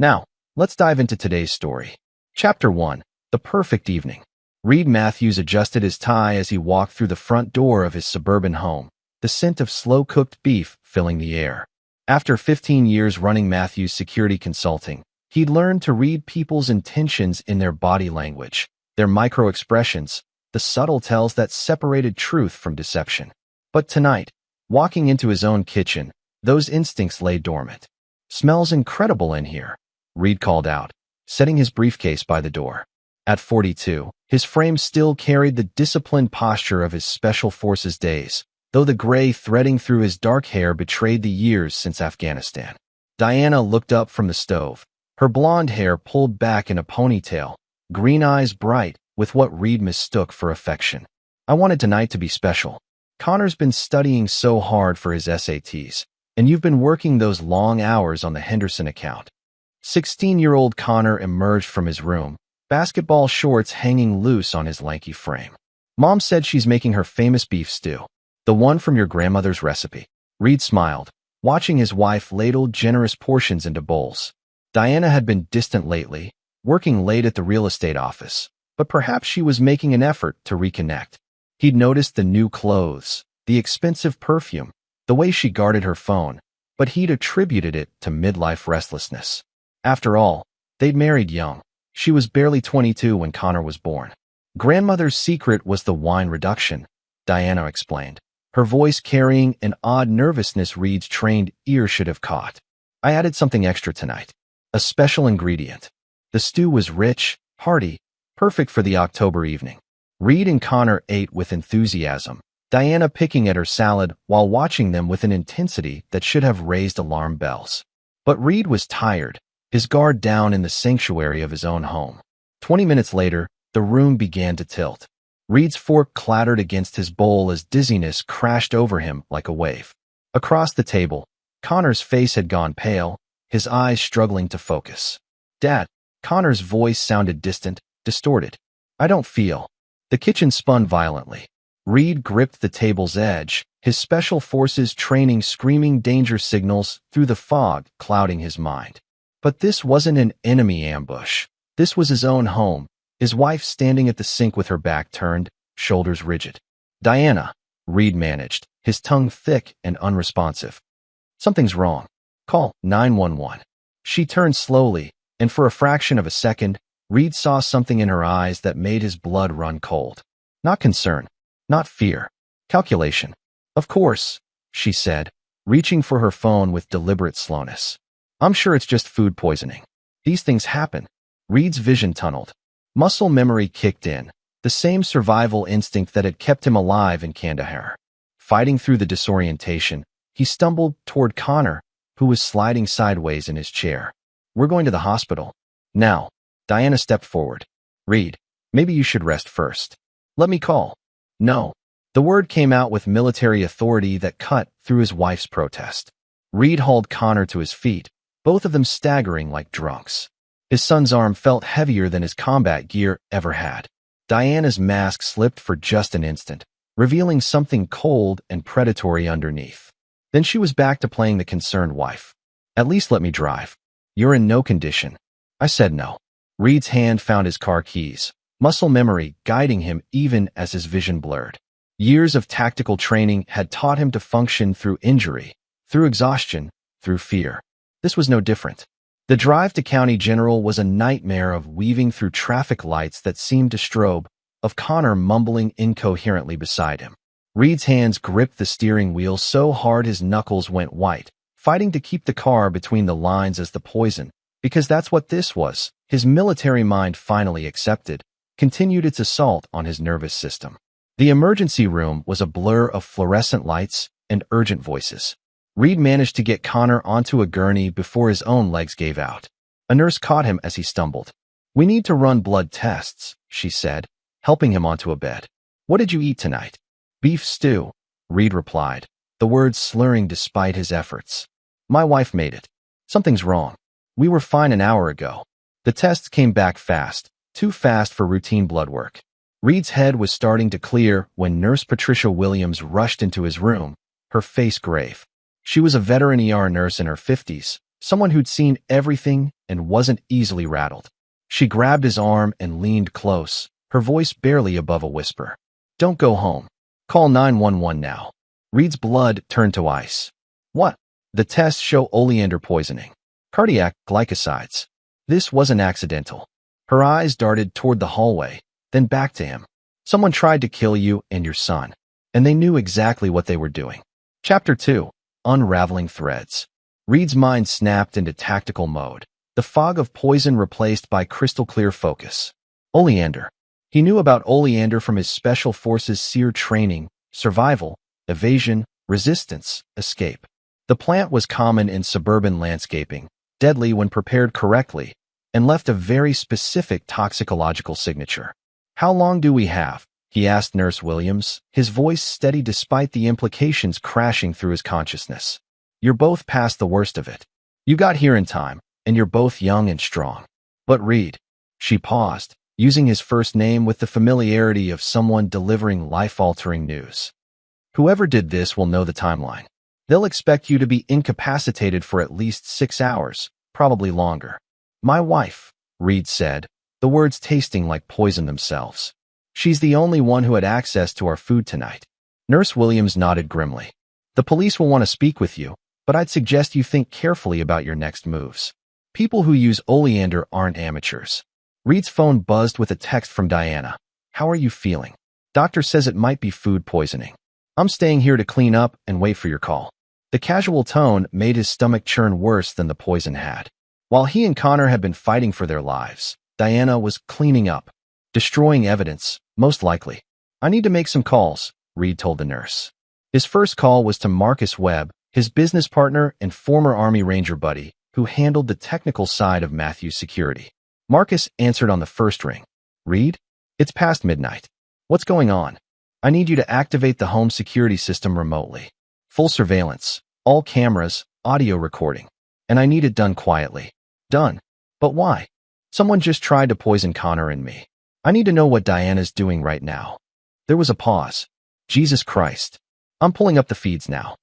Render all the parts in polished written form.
Now, let's dive into today's story. Chapter 1. The Perfect Evening. Reed Matthews adjusted his tie as he walked through the front door of his suburban home, the scent of slow-cooked beef filling the air. After 15 years running Matthews Security Consulting, he'd learned to read people's intentions in their body language, their micro-expressions, the subtle tells that separated truth from deception. But tonight, walking into his own kitchen, those instincts lay dormant. "Smells incredible in here," Reed called out, setting his briefcase by the door. At 42, his frame still carried the disciplined posture of his Special Forces days, though the gray threading through his dark hair betrayed the years since Afghanistan. Diana looked up from the stove, her blonde hair pulled back in a ponytail, green eyes bright with what Reed mistook for affection. "I wanted tonight to be special. Connor's been studying so hard for his SATs, and you've been working those long hours on the Henderson account." 16-year-old Connor emerged from his room, basketball shorts hanging loose on his lanky frame. "Mom said she's making her famous beef stew. The one from your grandmother's recipe." Reed smiled, watching his wife ladle generous portions into bowls. Diana had been distant lately, working late at the real estate office, but perhaps she was making an effort to reconnect. He'd noticed the new clothes, the expensive perfume, the way she guarded her phone, but he'd attributed it to midlife restlessness. After all, they'd married young. She was barely 22 when Connor was born. "Grandmother's secret was the wine reduction," Diana explained, her voice carrying an odd nervousness Reed's trained ear should have caught. "I added something extra tonight. A special ingredient." The stew was rich, hearty, perfect for the October evening. Reed and Connor ate with enthusiasm, Diana picking at her salad while watching them with an intensity that should have raised alarm bells. But Reed was tired, his guard down in the sanctuary of his own home. 20 minutes later, the room began to tilt. Reed's fork clattered against his bowl as dizziness crashed over him like a wave. Across the table, Connor's face had gone pale, his eyes struggling to focus. "Dad," Connor's voice sounded distant, distorted. "I don't feel." The kitchen spun violently. Reed gripped the table's edge, his Special Forces training screaming danger signals through the fog clouding his mind. But this wasn't an enemy ambush. This was his own home, his wife standing at the sink with her back turned, shoulders rigid. "Diana," Reed managed, his tongue thick and unresponsive. "Something's wrong. Call 911. She turned slowly, and for a fraction of a second, Reed saw something in her eyes that made his blood run cold. Not concern, not fear. Calculation. "Of course," she said, reaching for her phone with deliberate slowness. "I'm sure it's just food poisoning. These things happen." Reed's vision tunneled. Muscle memory kicked in, the same survival instinct that had kept him alive in Kandahar. Fighting through the disorientation, he stumbled toward Connor, who was sliding sideways in his chair. "We're going to the hospital." "Now." Diana stepped forward. "Reed, maybe you should rest first." "Let me call." "No." The word came out with military authority that cut through his wife's protest. Reed hauled Connor to his feet, both of them staggering like drunks. His son's arm felt heavier than his combat gear ever had. Diana's mask slipped for just an instant, revealing something cold and predatory underneath. Then she was back to playing the concerned wife. "At least let me drive." "You're in no condition." I said no. Reed's hand found his car keys, muscle memory guiding him even as his vision blurred. Years of tactical training had taught him to function through injury, through exhaustion, through fear. This was no different. The drive to County General was a nightmare of weaving through traffic lights that seemed to strobe, of Connor mumbling incoherently beside him. Reed's hands gripped the steering wheel so hard his knuckles went white, fighting to keep the car between the lines as the poison, because that's what this was. His military mind finally accepted, continued its assault on his nervous system. The emergency room was a blur of fluorescent lights and urgent voices. Reed managed to get Connor onto a gurney before his own legs gave out. A nurse caught him as he stumbled. "We need to run blood tests," she said, helping him onto a bed. "What did you eat tonight?" "Beef stew," Reed replied, the words slurring despite his efforts. "My wife made it." "Something's wrong. We were fine an hour ago." The tests came back fast, too fast for routine blood work. Reed's head was starting to clear when Nurse Patricia Williams rushed into his room, her face grave. She was a veteran ER nurse in her 50s, someone who'd seen everything and wasn't easily rattled. She grabbed his arm and leaned close, her voice barely above a whisper. Don't go home. Call 911 now. Reed's blood turned to ice. What? The tests show oleander poisoning. Cardiac glycosides. This wasn't accidental. Her eyes darted toward the hallway, then back to him. Someone tried to kill you and your son, and they knew exactly what they were doing. Chapter 2. Unraveling Threads. Reed's mind snapped into tactical mode, the fog of poison replaced by crystal-clear focus. Oleander. He knew about oleander from his Special Forces SEER training: survival, evasion, resistance, escape. The plant was common in suburban landscaping, deadly when prepared correctly, and left a very specific toxicological signature. How long do we have? He asked Nurse Williams, his voice steady despite the implications crashing through his consciousness. You're both past the worst of it. You got here in time, and you're both young and strong. But Reed. She paused, using his first name with the familiarity of someone delivering life-altering news. Whoever did this will know the timeline. They'll expect you to be incapacitated for at least 6 hours, probably longer. My wife, Reed said, the words tasting like poison themselves. She's the only one who had access to our food tonight. Nurse Williams nodded grimly. The police will want to speak with you, but I'd suggest you think carefully about your next moves. People who use oleander aren't amateurs. Reed's phone buzzed with a text from Diana. How are you feeling? Doctor says it might be food poisoning. I'm staying here to clean up and wait for your call. The casual tone made his stomach churn worse than the poison had. While he and Connor had been fighting for their lives, Diana was cleaning up, destroying evidence, most likely. I need to make some calls, Reed told the nurse. His first call was to Marcus Webb, his business partner and former Army Ranger buddy, who handled the technical side of Matthew's security. Marcus answered on the first ring. Reed? It's past midnight. What's going on? I need you to activate the home security system remotely. Full surveillance, all cameras, audio recording. And I need it done quietly. Done. But why? Someone just tried to poison Connor and me. I need to know what Diana's doing right now. There was a pause. Jesus Christ. I'm pulling up the feeds now.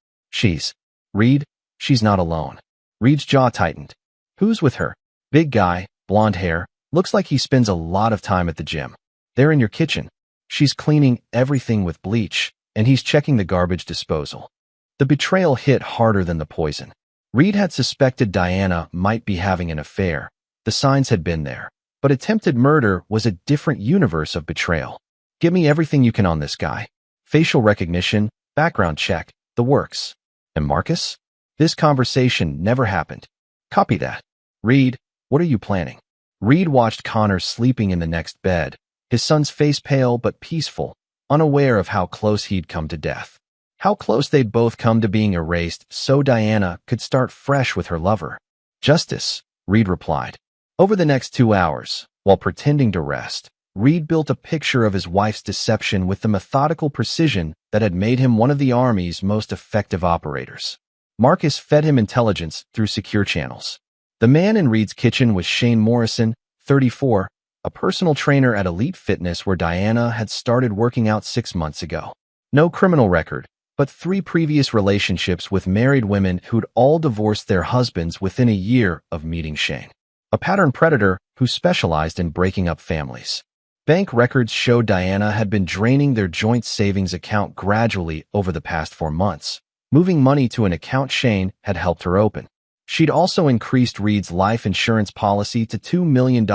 Reed, she's not alone. Reed's jaw tightened. Who's with her? Big guy, blonde hair, looks like he spends a lot of time at the gym. They're in your kitchen. She's cleaning everything with bleach, and he's checking the garbage disposal. The betrayal hit harder than the poison. Reed had suspected Diana might be having an affair. The signs had been there. But attempted murder was a different universe of betrayal. Give me everything you can on this guy. Facial recognition, background check, the works. And Marcus? This conversation never happened. Copy that. Reed, what are you planning? Reed watched Connor sleeping in the next bed, his son's face pale but peaceful, unaware of how close he'd come to death. How close they'd both come to being erased so Diana could start fresh with her lover. Justice, Reed replied. Over the next 2 hours, while pretending to rest, Reed built a picture of his wife's deception with the methodical precision that had made him one of the Army's most effective operators. Marcus fed him intelligence through secure channels. The man in Reed's kitchen was Shane Morrison, 34, a personal trainer at Elite Fitness where Diana had started working out 6 months ago. No criminal record, but 3 previous relationships with married women who'd all divorced their husbands within a year of meeting Shane. A pattern predator who specialized in breaking up families. Bank records showed Diana had been draining their joint savings account gradually over the past 4 months. Moving money to an account Shane had helped her open. She'd also increased Reed's life insurance policy to $2 million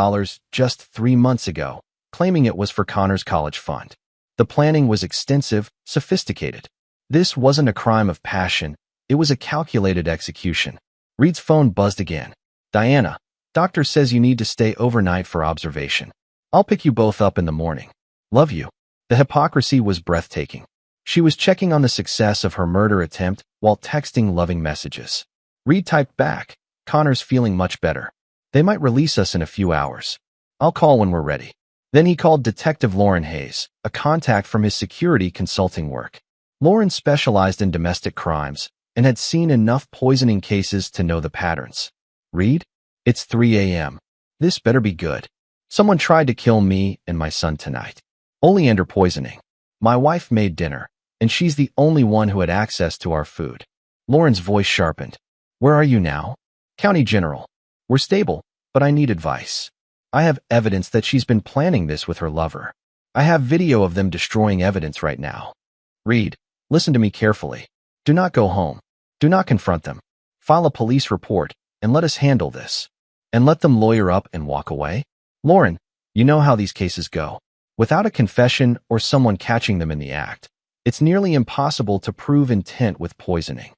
just 3 months ago, claiming it was for Connor's college fund. The planning was extensive, sophisticated. This wasn't a crime of passion, it was a calculated execution. Reed's phone buzzed again. Diana. Doctor says you need to stay overnight for observation. I'll pick you both up in the morning. Love you. The hypocrisy was breathtaking. She was checking on the success of her murder attempt while texting loving messages. Reed typed back, Connor's feeling much better. They might release us in a few hours. I'll call when we're ready. Then he called Detective Lauren Hayes, a contact from his security consulting work. Lauren specialized in domestic crimes and had seen enough poisoning cases to know the patterns. Reed? It's 3 a.m. This better be good. Someone tried to kill me and my son tonight. Oleander poisoning. My wife made dinner, and she's the only one who had access to our food. Lauren's voice sharpened. Where are you now? County General. We're stable, but I need advice. I have evidence that she's been planning this with her lover. I have video of them destroying evidence right now. Reed, listen to me carefully. Do not go home. Do not confront them. File a police report, and let us handle this. And let them lawyer up and walk away? Lauren, you know how these cases go. Without a confession or someone catching them in the act, it's nearly impossible to prove intent with poisoning.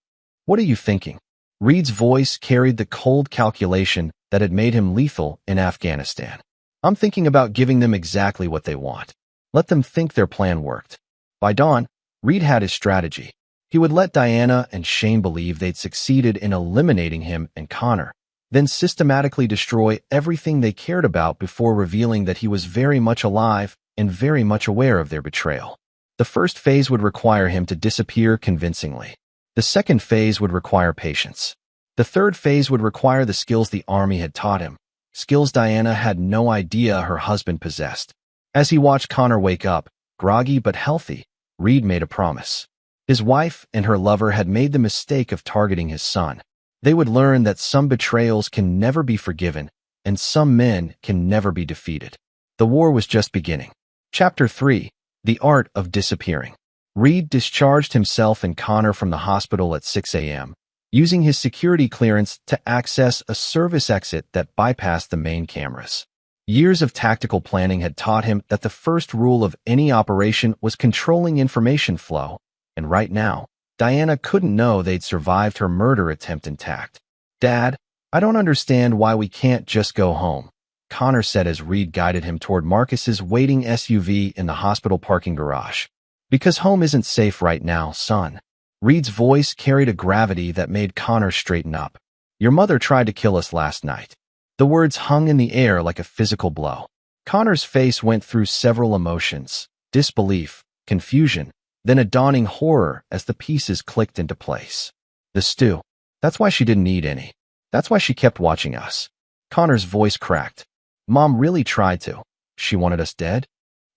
What are you thinking? Reed's voice carried the cold calculation that had made him lethal in Afghanistan. I'm thinking about giving them exactly what they want. Let them think their plan worked. By dawn, Reed had his strategy. He would let Diana and Shane believe they'd succeeded in eliminating him and Connor, then systematically destroy everything they cared about before revealing that he was very much alive and very much aware of their betrayal. The first phase would require him to disappear convincingly. The second phase would require patience. The third phase would require the skills the army had taught him, skills Diana had no idea her husband possessed. As he watched Connor wake up, groggy but healthy, Reed made a promise. His wife and her lover had made the mistake of targeting his son. They would learn that some betrayals can never be forgiven, and some men can never be defeated. The war was just beginning. Chapter 3. The Art of Disappearing. Reed discharged himself and Connor from the hospital at 6 a.m., using his security clearance to access a service exit that bypassed the main cameras. Years of tactical planning had taught him that the first rule of any operation was controlling information flow, and right now, Diana couldn't know they'd survived her murder attempt intact. Dad, I don't understand why we can't just go home, Connor said as Reed guided him toward Marcus's waiting SUV in the hospital parking garage. Because home isn't safe right now, son. Reed's voice carried a gravity that made Connor straighten up. Your mother tried to kill us last night. The words hung in the air like a physical blow. Connor's face went through several emotions: disbelief, confusion, then a dawning horror as the pieces clicked into place. The stew. That's why she didn't eat any. That's why she kept watching us. Connor's voice cracked. Mom really tried to. She wanted us dead?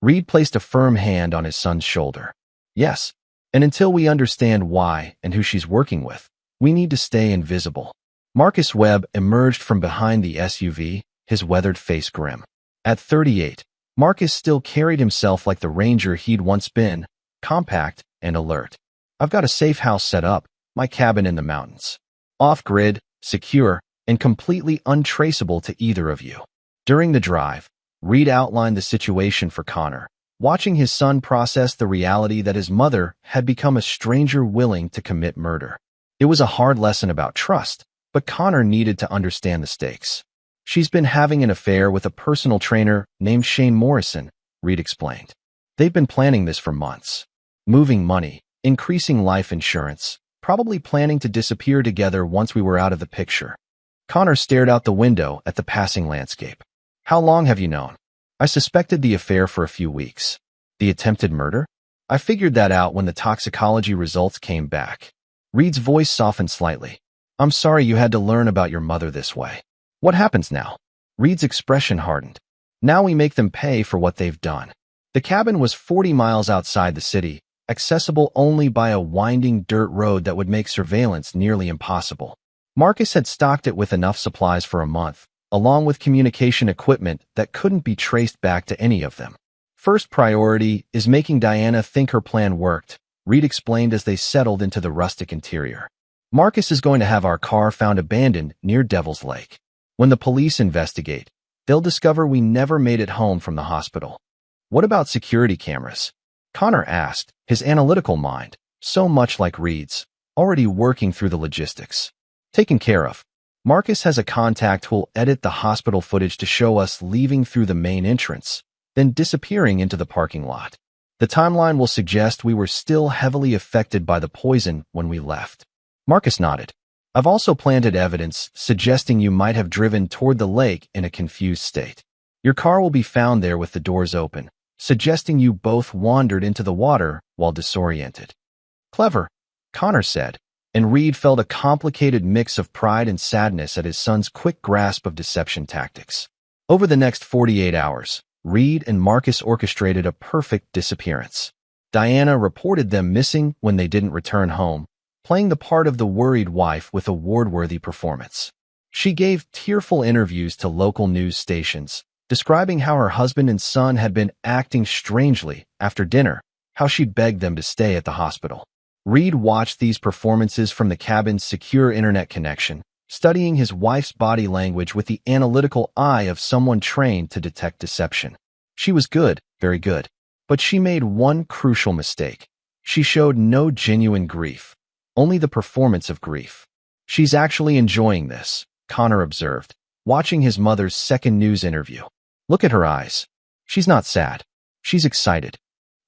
Reed placed a firm hand on his son's shoulder. Yes, and until we understand why and who she's working with, we need to stay invisible. Marcus Webb emerged from behind the SUV, his weathered face grim. At 38, Marcus still carried himself like the ranger he'd once been, compact and alert. I've got a safe house set up, my cabin in the mountains. Off-grid, secure, and completely untraceable to either of you. During the drive, Reed outlined the situation for Connor, watching his son process the reality that his mother had become a stranger willing to commit murder. It was a hard lesson about trust, but Connor needed to understand the stakes. She's been having an affair with a personal trainer named Shane Morrison, Reed explained. They've been planning this for months. Moving money, increasing life insurance, probably planning to disappear together once we were out of the picture. Connor stared out the window at the passing landscape. How long have you known? I suspected the affair for a few weeks. The attempted murder? I figured that out when the toxicology results came back. Reed's voice softened slightly. I'm sorry you had to learn about your mother this way. What happens now? Reed's expression hardened. Now we make them pay for what they've done. The cabin was 40 miles outside the city, accessible only by a winding dirt road that would make surveillance nearly impossible. Marcus had stocked it with enough supplies for a month, along with communication equipment that couldn't be traced back to any of them. First priority is making Diana think her plan worked, Reed explained as they settled into the rustic interior. Marcus is going to have our car found abandoned near Devil's Lake. When the police investigate, they'll discover we never made it home from the hospital. What about security cameras? Connor asked, his analytical mind, so much like Reed's, already working through the logistics. Taken care of. Marcus has a contact who'll edit the hospital footage to show us leaving through the main entrance, then disappearing into the parking lot. The timeline will suggest we were still heavily affected by the poison when we left. Marcus nodded. I've also planted evidence suggesting you might have driven toward the lake in a confused state. Your car will be found there with the doors open, suggesting you both wandered into the water while disoriented. Clever, Connor said, and Reed felt a complicated mix of pride and sadness at his son's quick grasp of deception tactics. Over the next 48 hours, Reed and Marcus orchestrated a perfect disappearance. Diana reported them missing when they didn't return home, playing the part of the worried wife with a award-worthy performance. She gave tearful interviews to local news stations, describing how her husband and son had been acting strangely after dinner, how she'd begged them to stay at the hospital. Reed watched these performances from the cabin's secure internet connection, studying his wife's body language with the analytical eye of someone trained to detect deception. She was good, very good. But she made one crucial mistake. She showed no genuine grief, only the performance of grief. She's actually enjoying this, Connor observed, watching his mother's second news interview. Look at her eyes. She's not sad. She's excited.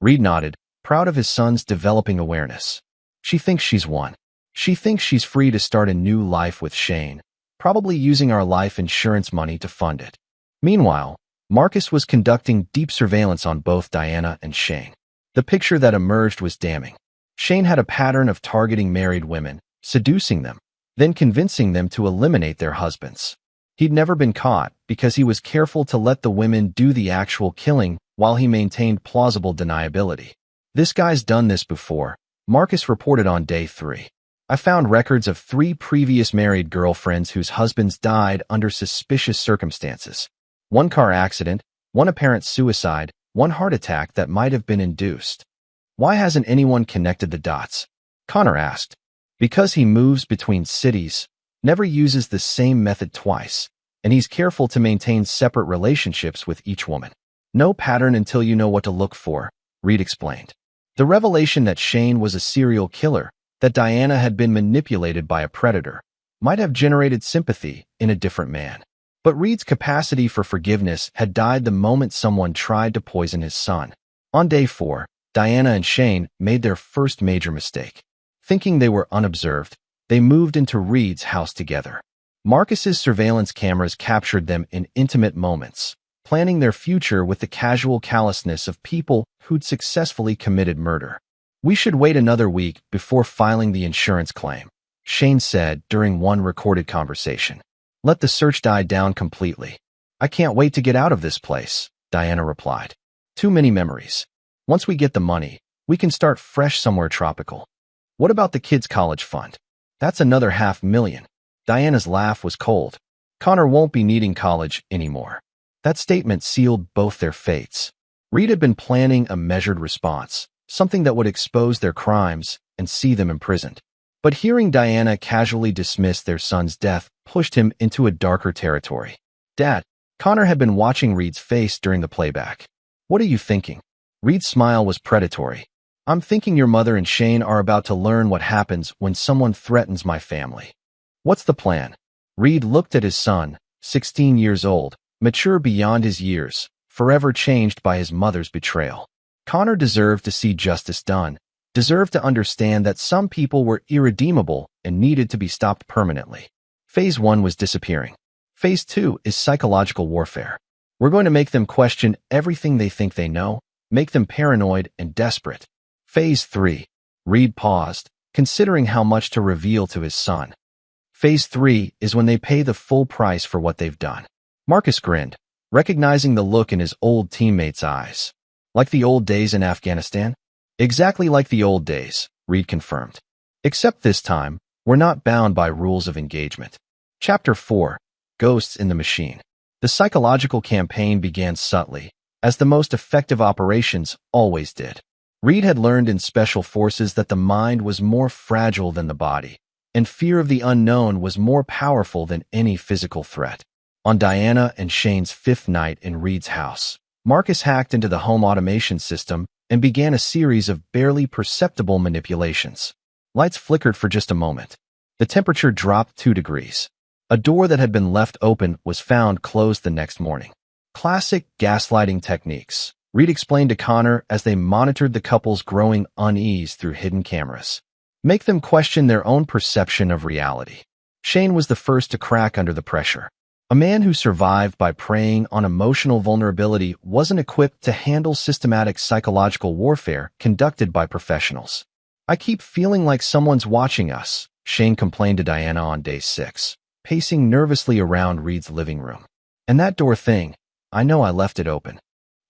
Reed nodded, proud of his son's developing awareness. She thinks she's won. She thinks she's free to start a new life with Shane, probably using our life insurance money to fund it. Meanwhile, Marcus was conducting deep surveillance on both Diana and Shane. The picture that emerged was damning. Shane had a pattern of targeting married women, seducing them, then convincing them to eliminate their husbands. He'd never been caught because he was careful to let the women do the actual killing while he maintained plausible deniability. This guy's done this before, Marcus reported on day 3. I found records of 3 previous married girlfriends whose husbands died under suspicious circumstances. 1 car accident, 1 apparent suicide, 1 heart attack that might have been induced. Why hasn't anyone connected the dots? Connor asked. Because he moves between cities, never uses the same method twice, and he's careful to maintain separate relationships with each woman. No pattern until you know what to look for, Reed explained. The revelation that Shane was a serial killer, that Diana had been manipulated by a predator, might have generated sympathy in a different man. But Reed's capacity for forgiveness had died the moment someone tried to poison his son. On day 4, Diana and Shane made their first major mistake. Thinking they were unobserved, they moved into Reed's house together. Marcus's surveillance cameras captured them in intimate moments, planning their future with the casual callousness of people who'd successfully committed murder. We should wait another week before filing the insurance claim, Shane said during one recorded conversation. Let the search die down completely. I can't wait to get out of this place, Diana replied. Too many memories. Once we get the money, we can start fresh somewhere tropical. What about the kids' college fund? That's another $500,000. Diana's laugh was cold. Connor won't be needing college anymore. That statement sealed both their fates. Reed had been planning a measured response, something that would expose their crimes and see them imprisoned. But hearing Diana casually dismiss their son's death pushed him into a darker territory. Dad, Connor had been watching Reed's face during the playback. What are you thinking? Reed's smile was predatory. I'm thinking your mother and Shane are about to learn what happens when someone threatens my family. What's the plan? Reed looked at his son, 16 years old, mature beyond his years, forever changed by his mother's betrayal. Connor deserved to see justice done, deserved to understand that some people were irredeemable and needed to be stopped permanently. Phase 1 was disappearing. Phase 2 is psychological warfare. We're going to make them question everything they think they know, make them paranoid and desperate. Phase 3. Reed paused, considering how much to reveal to his son. Phase 3 is when they pay the full price for what they've done. Marcus grinned, recognizing the look in his old teammate's eyes. Like the old days in Afghanistan? Exactly like the old days, Reed confirmed. Except this time, we're not bound by rules of engagement. Chapter 4. Ghosts in the Machine. The psychological campaign began subtly, as the most effective operations always did. Reed had learned in special forces that the mind was more fragile than the body, and fear of the unknown was more powerful than any physical threat. On Diana and Shane's 5th night in Reed's house, Marcus hacked into the home automation system and began a series of barely perceptible manipulations. Lights flickered for just a moment. The temperature dropped 2 degrees. A door that had been left open was found closed the next morning. Classic gaslighting techniques, Reed explained to Connor as they monitored the couple's growing unease through hidden cameras. Make them question their own perception of reality. Shane was the first to crack under the pressure. A man who survived by preying on emotional vulnerability wasn't equipped to handle systematic psychological warfare conducted by professionals. I keep feeling like someone's watching us, Shane complained to Diana on day 6, pacing nervously around Reed's living room. And that door thing, I know I left it open.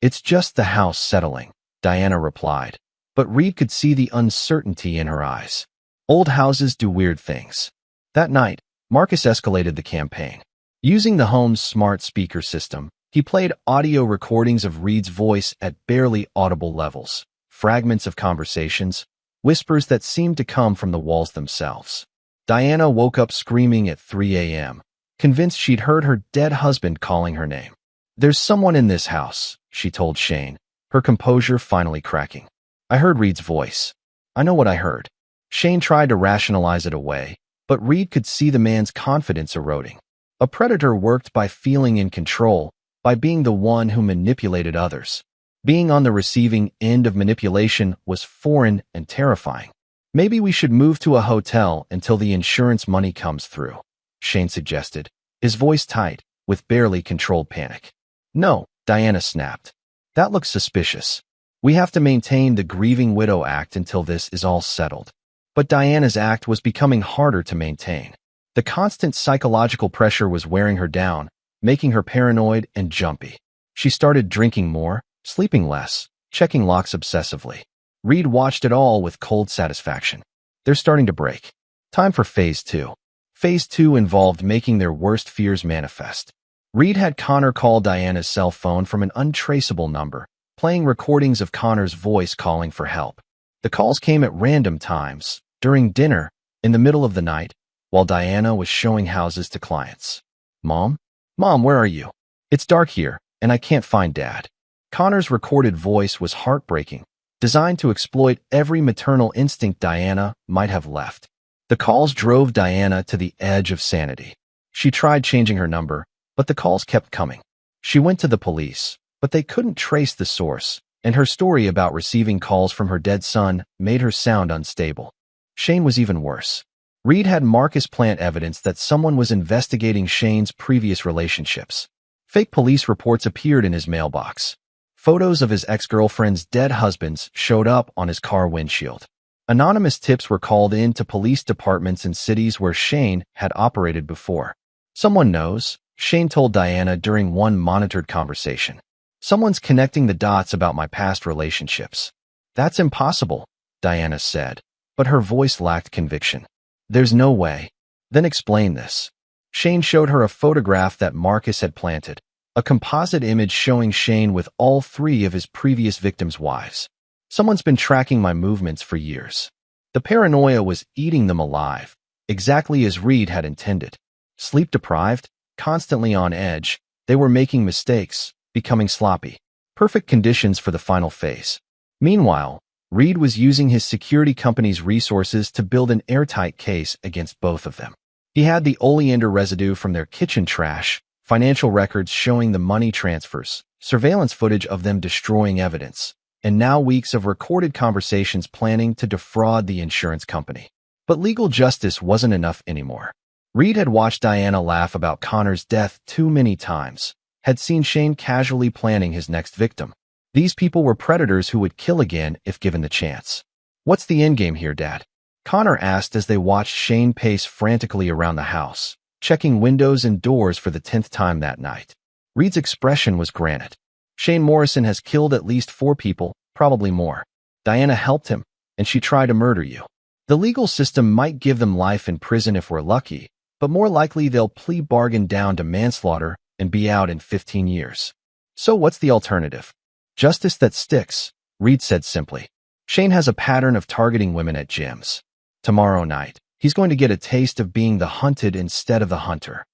It's just the house settling, Diana replied, but Reed could see the uncertainty in her eyes. Old houses do weird things. That night, Marcus escalated the campaign. Using the home's smart speaker system, he played audio recordings of Reed's voice at barely audible levels, fragments of conversations, whispers that seemed to come from the walls themselves. Diana woke up screaming at 3 a.m., convinced she'd heard her dead husband calling her name. "There's someone in this house," she told Shane, her composure finally cracking. "I heard Reed's voice. I know what I heard." Shane tried to rationalize it away, but Reed could see the man's confidence eroding. A predator worked by feeling in control, by being the one who manipulated others. Being on the receiving end of manipulation was foreign and terrifying. "Maybe we should move to a hotel until the insurance money comes through," Shane suggested, his voice tight, with barely controlled panic. "No," Diana snapped. "That looks suspicious. We have to maintain the Grieving Widow Act until this is all settled." But Diana's act was becoming harder to maintain. The constant psychological pressure was wearing her down, making her paranoid and jumpy. She started drinking more, sleeping less, checking locks obsessively. Reed watched it all with cold satisfaction. They're starting to break. Time for Phase 2. Phase 2 involved making their worst fears manifest. Reed had Connor call Diana's cell phone from an untraceable number, playing recordings of Connor's voice calling for help. The calls came at random times, during dinner, in the middle of the night, while Diana was showing houses to clients. "Mom? Mom, where are you? It's dark here, and I can't find Dad." Connor's recorded voice was heartbreaking, designed to exploit every maternal instinct Diana might have left. The calls drove Diana to the edge of sanity. She tried changing her number, but the calls kept coming. She went to the police, but they couldn't trace the source, and her story about receiving calls from her dead son made her sound unstable. Shane was even worse. Reed had Marcus plant evidence that someone was investigating Shane's previous relationships. Fake police reports appeared in his mailbox. Photos of his ex-girlfriend's dead husbands showed up on his car windshield. Anonymous tips were called in to police departments in cities where Shane had operated before. "Someone knows," Shane told Diana during one monitored conversation. "Someone's connecting the dots about my past relationships." "That's impossible," Diana said, but her voice lacked conviction. "There's no way." "Then explain this." Shane showed her a photograph that Marcus had planted, a composite image showing Shane with all three of his previous victims' wives. "Someone's been tracking my movements for years." The paranoia was eating them alive, exactly as Reed had intended. Sleep-deprived, constantly on edge, they were making mistakes, becoming sloppy. Perfect conditions for the final phase. Meanwhile, Reed was using his security company's resources to build an airtight case against both of them. He had the oleander residue from their kitchen trash, financial records showing the money transfers, surveillance footage of them destroying evidence, and now weeks of recorded conversations planning to defraud the insurance company. But legal justice wasn't enough anymore. Reed had watched Diana laugh about Connor's death too many times, had seen Shane casually planning his next victim. These people were predators who would kill again if given the chance. "What's the endgame here, Dad?" Connor asked as they watched Shane pace frantically around the house, checking windows and doors for the 10th time that night. Reed's expression was granite. "Shane Morrison has killed at least 4 people, probably more. Diana helped him, and she tried to murder you. The legal system might give them life in prison if we're lucky, but more likely they'll plea bargain down to manslaughter and be out in 15 years. So what's the alternative?" "Justice that sticks," Reed said simply. "Shane has a pattern of targeting women at gyms. Tomorrow night, he's going to get a taste of being the hunted instead of the hunter."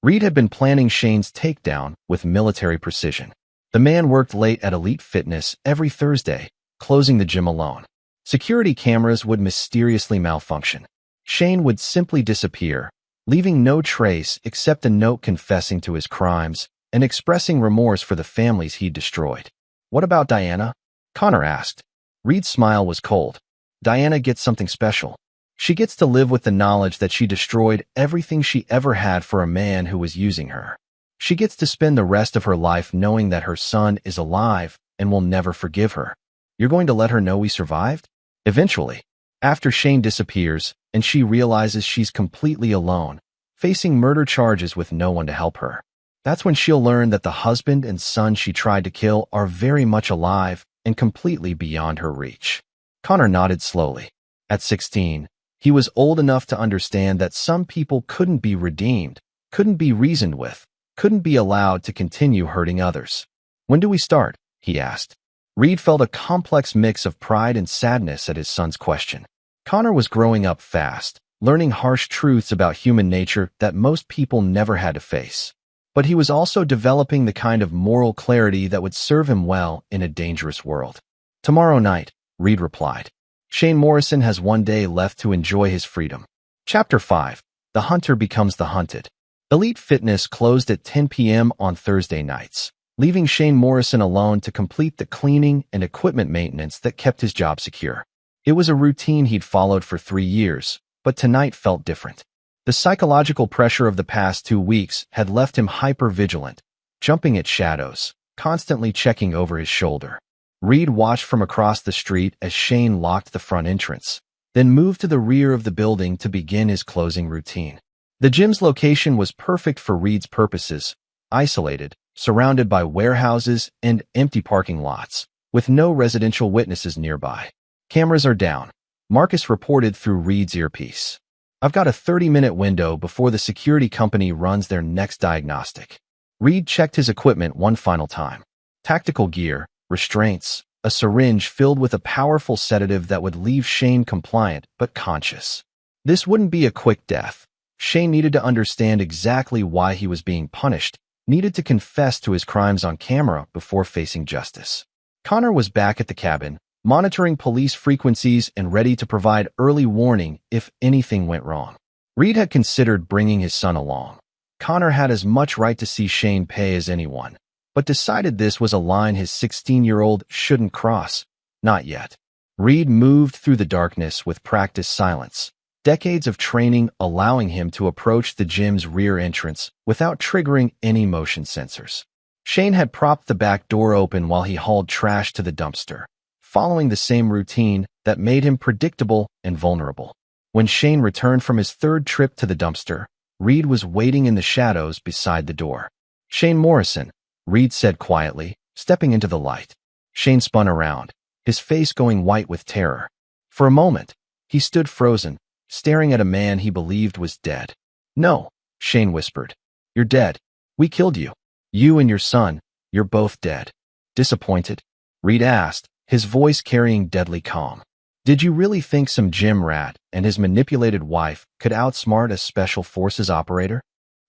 Reed had been planning Shane's takedown with military precision. The man worked late at Elite Fitness every Thursday, closing the gym alone. Security cameras would mysteriously malfunction. Shane would simply disappear, leaving no trace except a note confessing to his crimes and expressing remorse for the families he'd destroyed. "What about Diana?" Connor asked. Reed's smile was cold. "Diana gets something special. She gets to live with the knowledge that she destroyed everything she ever had for a man who was using her. She gets to spend the rest of her life knowing that her son is alive and will never forgive her. You're going to let her know we survived?" "Eventually. After Shane disappears and she realizes she's completely alone, facing murder charges with no one to help her. That's when she'll learn that the husband and son she tried to kill are very much alive and completely beyond her reach." Connor nodded slowly. At 16, He was old enough to understand that some people couldn't be redeemed, couldn't be reasoned with, couldn't be allowed to continue hurting others. "When do we start?" he asked. Reed felt a complex mix of pride and sadness at his son's question. Connor was growing up fast, learning harsh truths about human nature that most people never had to face. But he was also developing the kind of moral clarity that would serve him well in a dangerous world. "Tomorrow night," Reed replied. Shane Morrison has one day left to enjoy his freedom. Chapter 5. The Hunter Becomes the Hunted. Elite Fitness closed at 10 p.m. on Thursday nights, leaving Shane Morrison alone to complete the cleaning and equipment maintenance that kept his job secure. It was a routine he'd followed for 3 years, but tonight felt different. The psychological pressure of the past 2 weeks had left him hyper-vigilant, jumping at shadows, constantly checking over his shoulder. Reed watched from across the street as Shane locked the front entrance, then moved to the rear of the building to begin his closing routine. The gym's location was perfect for Reed's purposes, isolated, surrounded by warehouses and empty parking lots, with no residential witnesses nearby. "Cameras are down," Marcus reported through Reed's earpiece. "I've got a 30-minute window before the security company runs their next diagnostic." Reed checked his equipment one final time. Tactical gear, restraints, a syringe filled with a powerful sedative that would leave Shane compliant but conscious. This wouldn't be a quick death. Shane needed to understand exactly why he was being punished, needed to confess to his crimes on camera before facing justice. Connor was back at the cabin, monitoring police frequencies and ready to provide early warning if anything went wrong. Reed had considered bringing his son along. Connor had as much right to see Shane pay as anyone, but decided this was a line his 16-year-old shouldn't cross. Not yet. Reed moved through the darkness with practiced silence, decades of training allowing him to approach the gym's rear entrance without triggering any motion sensors. Shane had propped the back door open while he hauled trash to the dumpster, following the same routine that made him predictable and vulnerable. When Shane returned from his third trip to the dumpster, Reed was waiting in the shadows beside the door. "Shane Morrison," Reed said quietly, stepping into the light. Shane spun around, his face going white with terror. For a moment, he stood frozen, staring at a man he believed was dead. "No," Shane whispered. "You're dead. We killed you. You and your son, you're both dead." "Disappointed?" Reed asked, his voice carrying deadly calm. "Did you really think some gym rat and his manipulated wife could outsmart a special forces operator?"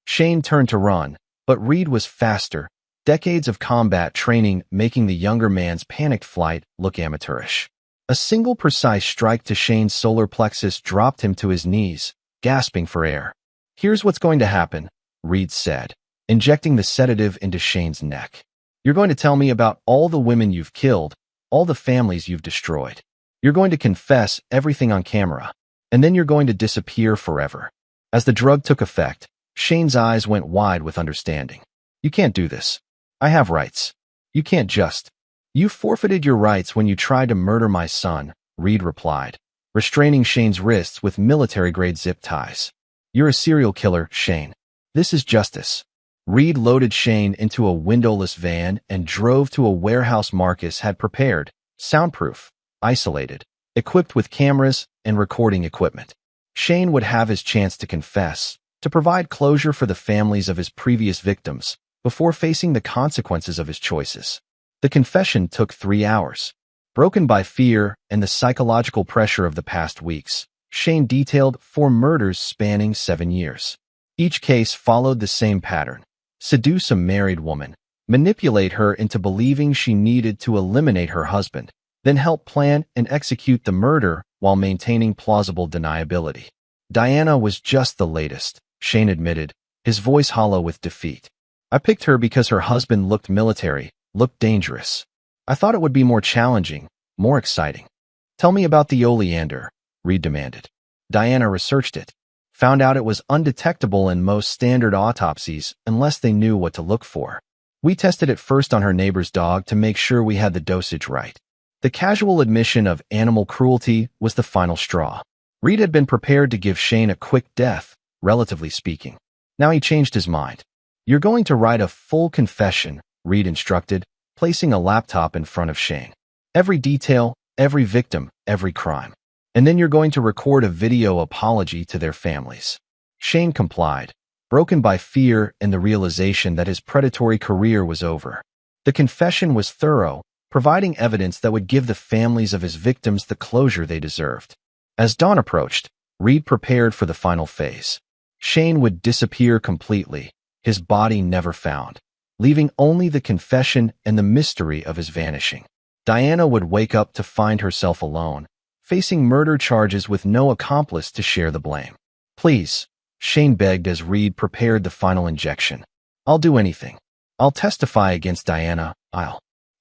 Shane turned to run, but Reed was faster, decades of combat training making the younger man's panicked flight look amateurish. A single precise strike to Shane's solar plexus dropped him to his knees, gasping for air. "Here's what's going to happen," Reed said, injecting the sedative into Shane's neck. "You're going to tell me about all the women you've killed, all the families you've destroyed. You're going to confess everything on camera, and then you're going to disappear forever." As the drug took effect, Shane's eyes went wide with understanding. "You can't do this. I have rights. You can't just. You forfeited your rights when you tried to murder my son," Reed replied, restraining Shane's wrists with military-grade zip ties. "You're a serial killer, Shane. This is justice." Reed loaded Shane into a windowless van and drove to a warehouse Marcus had prepared, soundproof, isolated, equipped with cameras and recording equipment. Shane would have his chance to confess, to provide closure for the families of his previous victims, before facing the consequences of his choices. The confession took 3 hours. Broken by fear and the psychological pressure of the past weeks, Shane detailed 4 murders spanning 7 years. Each case followed the same pattern: seduce a married woman, manipulate her into believing she needed to eliminate her husband, then help plan and execute the murder while maintaining plausible deniability. Diana was just the latest, Shane admitted, his voice hollow with defeat. "I picked her because her husband looked military, looked dangerous. I thought it would be more challenging, more exciting." "Tell me about the oleander," Reed demanded. Diana researched it, found out it was undetectable in most standard autopsies unless they knew what to look for. "We tested it first on her neighbor's dog to make sure we had the dosage right." The casual admission of animal cruelty was the final straw. Reed had been prepared to give Shane a quick death, relatively speaking. Now he changed his mind. "You're going to write a full confession," Reed instructed, placing a laptop in front of Shane. "Every detail, every victim, every crime. And then you're going to record a video apology to their families. Shane complied, broken by fear and the realization that his predatory career was over. The confession was thorough, providing evidence that would give the families of his victims the closure they deserved. As dawn approached, Reed prepared for the final phase. Shane would disappear completely, his body never found, leaving only the confession and the mystery of his vanishing. Diana would wake up to find herself alone, facing murder charges with no accomplice to share the blame. "Please," Shane begged as Reed prepared the final injection. "I'll do anything. I'll testify against Diana,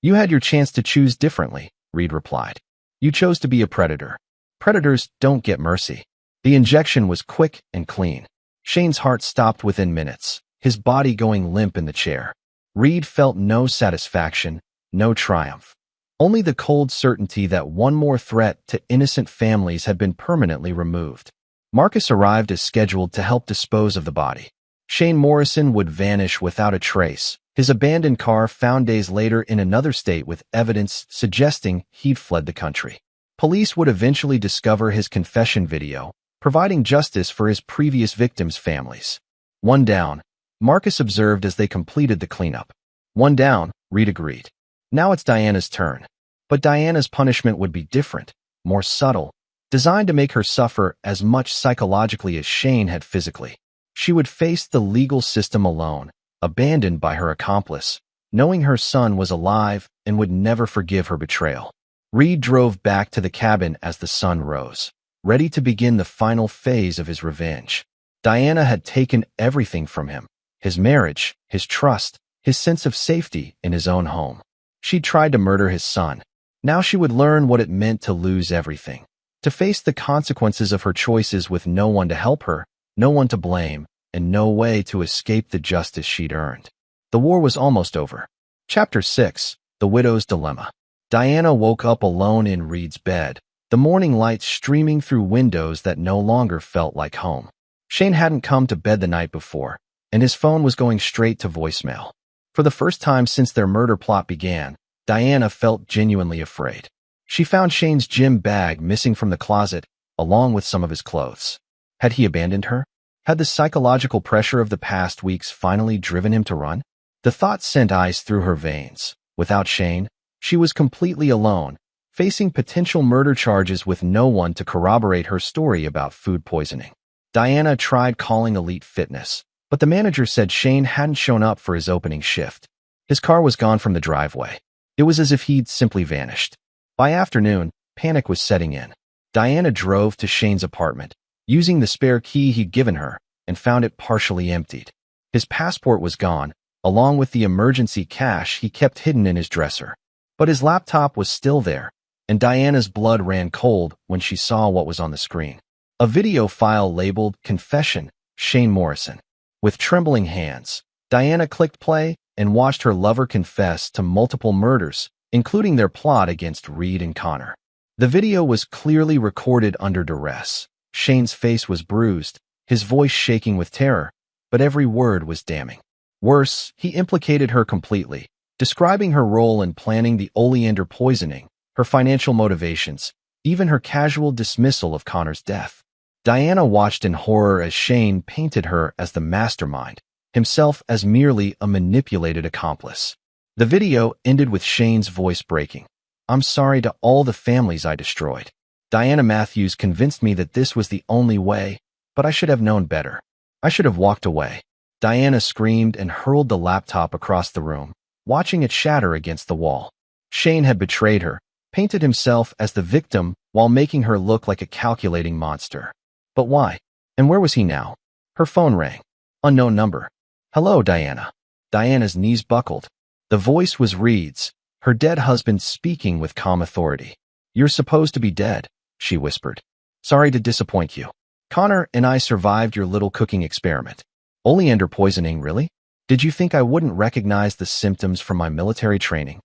You had your chance to choose differently," Reed replied. "You chose to be a predator. Predators don't get mercy." The injection was quick and clean. Shane's heart stopped within minutes, his body going limp in the chair. Reed felt no satisfaction, no triumph. Only the cold certainty that one more threat to innocent families had been permanently removed. Marcus arrived as scheduled to help dispose of the body. Shane Morrison would vanish without a trace, his abandoned car found days later in another state with evidence suggesting he'd fled the country. Police would eventually discover his confession video, providing justice for his previous victims' families. "One down," Marcus observed as they completed the cleanup. "One down," Reed agreed. Now it's Diana's turn. But Diana's punishment would be different, more subtle, designed to make her suffer as much psychologically as Shane had physically. She would face the legal system alone, abandoned by her accomplice, knowing her son was alive and would never forgive her betrayal. Reed drove back to the cabin as the sun rose, ready to begin the final phase of his revenge. Diana had taken everything from him: his marriage, his trust, his sense of safety in his own home. She tried to murder his son. Now she would learn what it meant to lose everything, to face the consequences of her choices with no one to help her, no one to blame, and no way to escape the justice she'd earned. The war was almost over. Chapter 6: The Widow's Dilemma. Diana woke up alone in Reed's bed, the morning light streaming through windows that no longer felt like home. Shane hadn't come to bed the night before, and his phone was going straight to voicemail. For the first time since their murder plot began, Diana felt genuinely afraid. She found Shane's gym bag missing from the closet, along with some of his clothes. Had he abandoned her? Had the psychological pressure of the past weeks finally driven him to run? The thought sent ice through her veins. Without Shane, she was completely alone, facing potential murder charges with no one to corroborate her story about food poisoning. Diana tried calling Elite Fitness, but the manager said Shane hadn't shown up for his opening shift. His car was gone from the driveway. It was as if he'd simply vanished. By afternoon, panic was setting in. Diana drove to Shane's apartment, using the spare key he'd given her, and found it partially emptied. His passport was gone, along with the emergency cash he kept hidden in his dresser. But his laptop was still there, and Diana's blood ran cold when she saw what was on the screen. A video file labeled "Confession, Shane Morrison." With trembling hands, Diana clicked play and watched her lover confess to multiple murders, including their plot against Reed and Connor. The video was clearly recorded under duress. Shane's face was bruised, his voice shaking with terror, but every word was damning. Worse, he implicated her completely, describing her role in planning the oleander poisoning, her financial motivations, even her casual dismissal of Connor's death. Diana watched in horror as Shane painted her as the mastermind, himself as merely a manipulated accomplice. The video ended with Shane's voice breaking. "I'm sorry to all the families I destroyed. Diana Matthews convinced me that this was the only way, but I should have known better. I should have walked away." Diana screamed and hurled the laptop across the room, watching it shatter against the wall. Shane had betrayed her, painted himself as the victim while making her look like a calculating monster. But why? And where was he now? Her phone rang. Unknown number. "Hello, Diana." Diana's knees buckled. The voice was Reed's, her dead husband speaking with calm authority. "You're supposed to be dead," she whispered. "Sorry to disappoint you. Connor and I survived your little cooking experiment." "Oleander poisoning, really? Did you think I wouldn't recognize the symptoms from my military training?"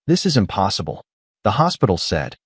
"This is impossible." The hospital said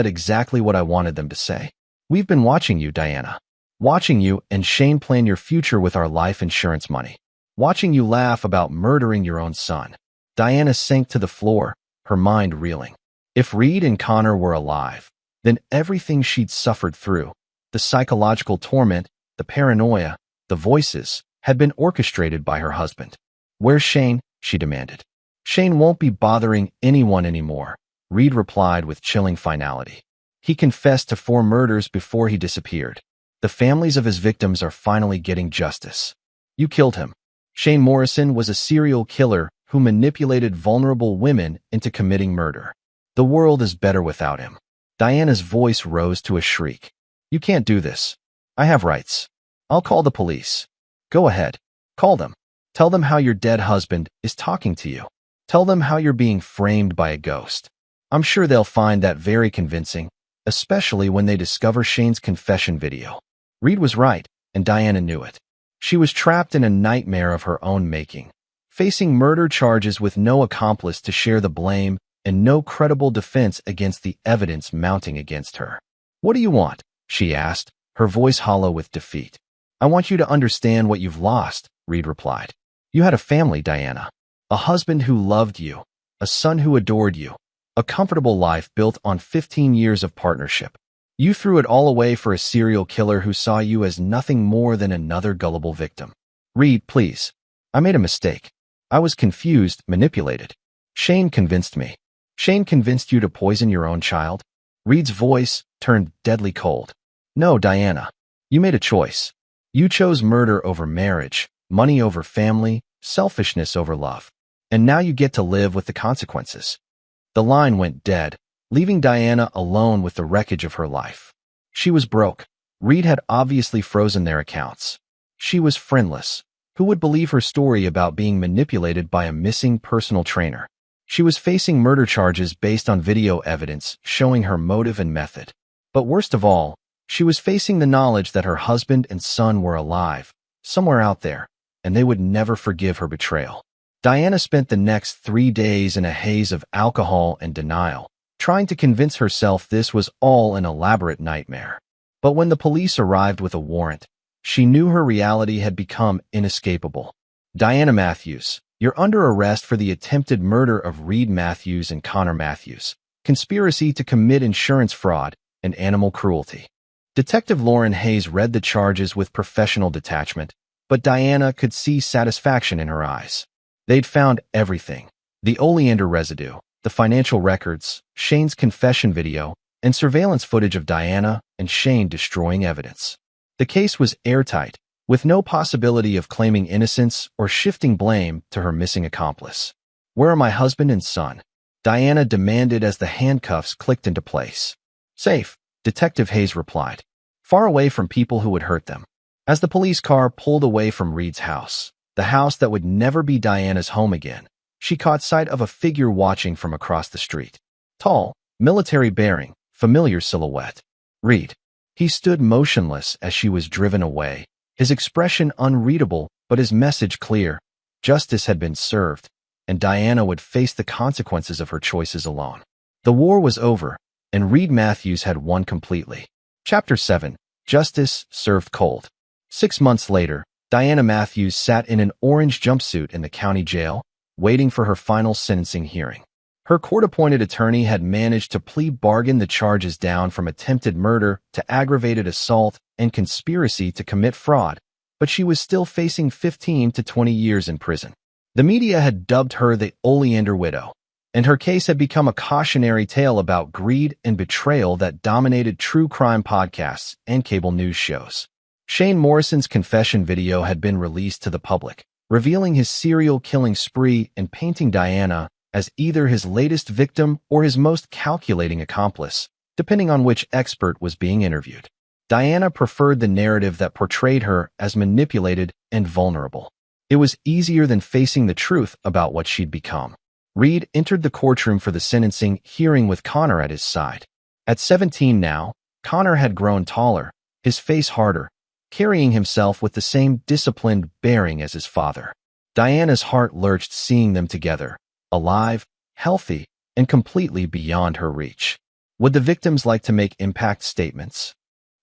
exactly what I wanted them to say. "We've been watching you, Diana. Watching you and Shane plan your future with our life insurance money. Watching you laugh about murdering your own son." Diana sank to the floor, her mind reeling. If Reed and Connor were alive, Then everything she'd suffered through, the psychological torment, the paranoia, the voices, had been orchestrated by her husband. "Where's Shane?" she demanded. "Shane won't be bothering anyone anymore," Reed replied with chilling finality. "He confessed to 4 murders before he disappeared. The families of his victims are finally getting justice. You killed him." Shane Morrison was a serial killer who manipulated vulnerable women into committing murder. "The world is better without him." Diana's voice rose to a shriek. "You can't do this. I have rights. I'll call the police." "Go ahead. Call them. Tell them how your dead husband is talking to you. Tell them how you're being framed by a ghost. I'm sure they'll find that very convincing, especially when they discover Shane's confession video." Reed was right, and Diana knew it. She was trapped in a nightmare of her own making, facing murder charges with no accomplice to share the blame and no credible defense against the evidence mounting against her. "What do you want?" she asked, her voice hollow with defeat. "I want you to understand what you've lost," Reed replied. "You had a family, Diana. A husband who loved you, a son who adored you, a comfortable life built on 15 years of partnership. You threw it all away for a serial killer who saw you as nothing more than another gullible victim." "Reed, please. I made a mistake. I was confused, manipulated. Shane convinced me." "Shane convinced you to poison your own child?" Reed's voice turned deadly cold. "No, Diana. You made a choice. You chose murder over marriage, money over family, selfishness over love. And now you get to live with the consequences." The line went dead, leaving Diana alone with the wreckage of her life. She was broke. Reed had obviously frozen their accounts. She was friendless. Who would believe her story about being manipulated by a missing personal trainer? She was facing murder charges based on video evidence showing her motive and method. But worst of all, she was facing the knowledge that her husband and son were alive, somewhere out there, and they would never forgive her betrayal. Diana spent the next 3 days in a haze of alcohol and denial, trying to convince herself this was all an elaborate nightmare. But when the police arrived with a warrant, she knew her reality had become inescapable. "Diana Matthews, you're under arrest for the attempted murder of Reed Matthews and Connor Matthews, conspiracy to commit insurance fraud, and animal cruelty." Detective Lauren Hayes read the charges with professional detachment, but Diana could see satisfaction in her eyes. They'd found everything: the oleander residue, the financial records, Shane's confession video, and surveillance footage of Diana and Shane destroying evidence. The case was airtight, with no possibility of claiming innocence or shifting blame to her missing accomplice. "Where are my husband and son?" Diana demanded as the handcuffs clicked into place. "Safe," Detective Hayes replied, "far away from people who would hurt them." As the police car pulled away from Reed's house, the house that would never be Diana's home again, she caught sight of a figure watching from across the street. Tall, military bearing, familiar silhouette. Reed. He stood motionless as she was driven away, his expression unreadable but his message clear. Justice had been served, and Diana would face the consequences of her choices alone. The war was over, and Reed Matthews had won completely. Chapter 7. Justice Served Cold. 6 months later, Diana Matthews sat in an orange jumpsuit in the county jail, waiting for her final sentencing hearing. Her court-appointed attorney had managed to plea bargain the charges down from attempted murder to aggravated assault and conspiracy to commit fraud, but she was still facing 15 to 20 years in prison. The media had dubbed her the Oleander Widow, and her case had become a cautionary tale about greed and betrayal that dominated true crime podcasts and cable news shows. Shane Morrison's confession video had been released to the public, revealing his serial killing spree and painting Diana as either his latest victim or his most calculating accomplice, depending on which expert was being interviewed. Diana preferred the narrative that portrayed her as manipulated and vulnerable. It was easier than facing the truth about what she'd become. Reed entered the courtroom for the sentencing hearing with Connor at his side. At 17 now, Connor had grown taller, his face harder, carrying himself with the same disciplined bearing as his father. Diana's heart lurched seeing them together, alive, healthy, and completely beyond her reach. Would the victims like to make impact statements?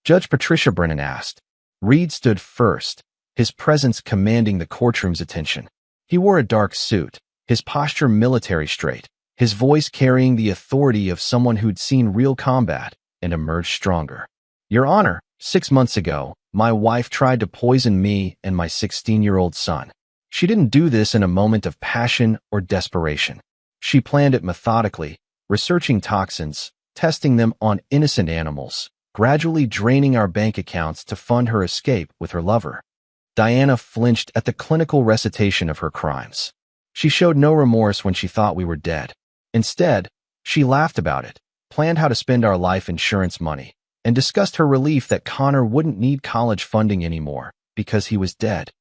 Judge Patricia Brennan asked. Reed stood first, his presence commanding the courtroom's attention. He wore a dark suit, his posture military straight, his voice carrying the authority of someone who'd seen real combat, and emerged stronger. Your Honor, 6 months ago, my wife tried to poison me and my 16-year-old son. She didn't do this in a moment of passion or desperation. She planned it methodically, researching toxins, testing them on innocent animals, gradually draining our bank accounts to fund her escape with her lover. Diana flinched at the clinical recitation of her crimes. She showed no remorse when she thought we were dead. Instead, she laughed about it, planned how to spend our life insurance money, and discussed her relief that Connor wouldn't need college funding anymore because he was dead.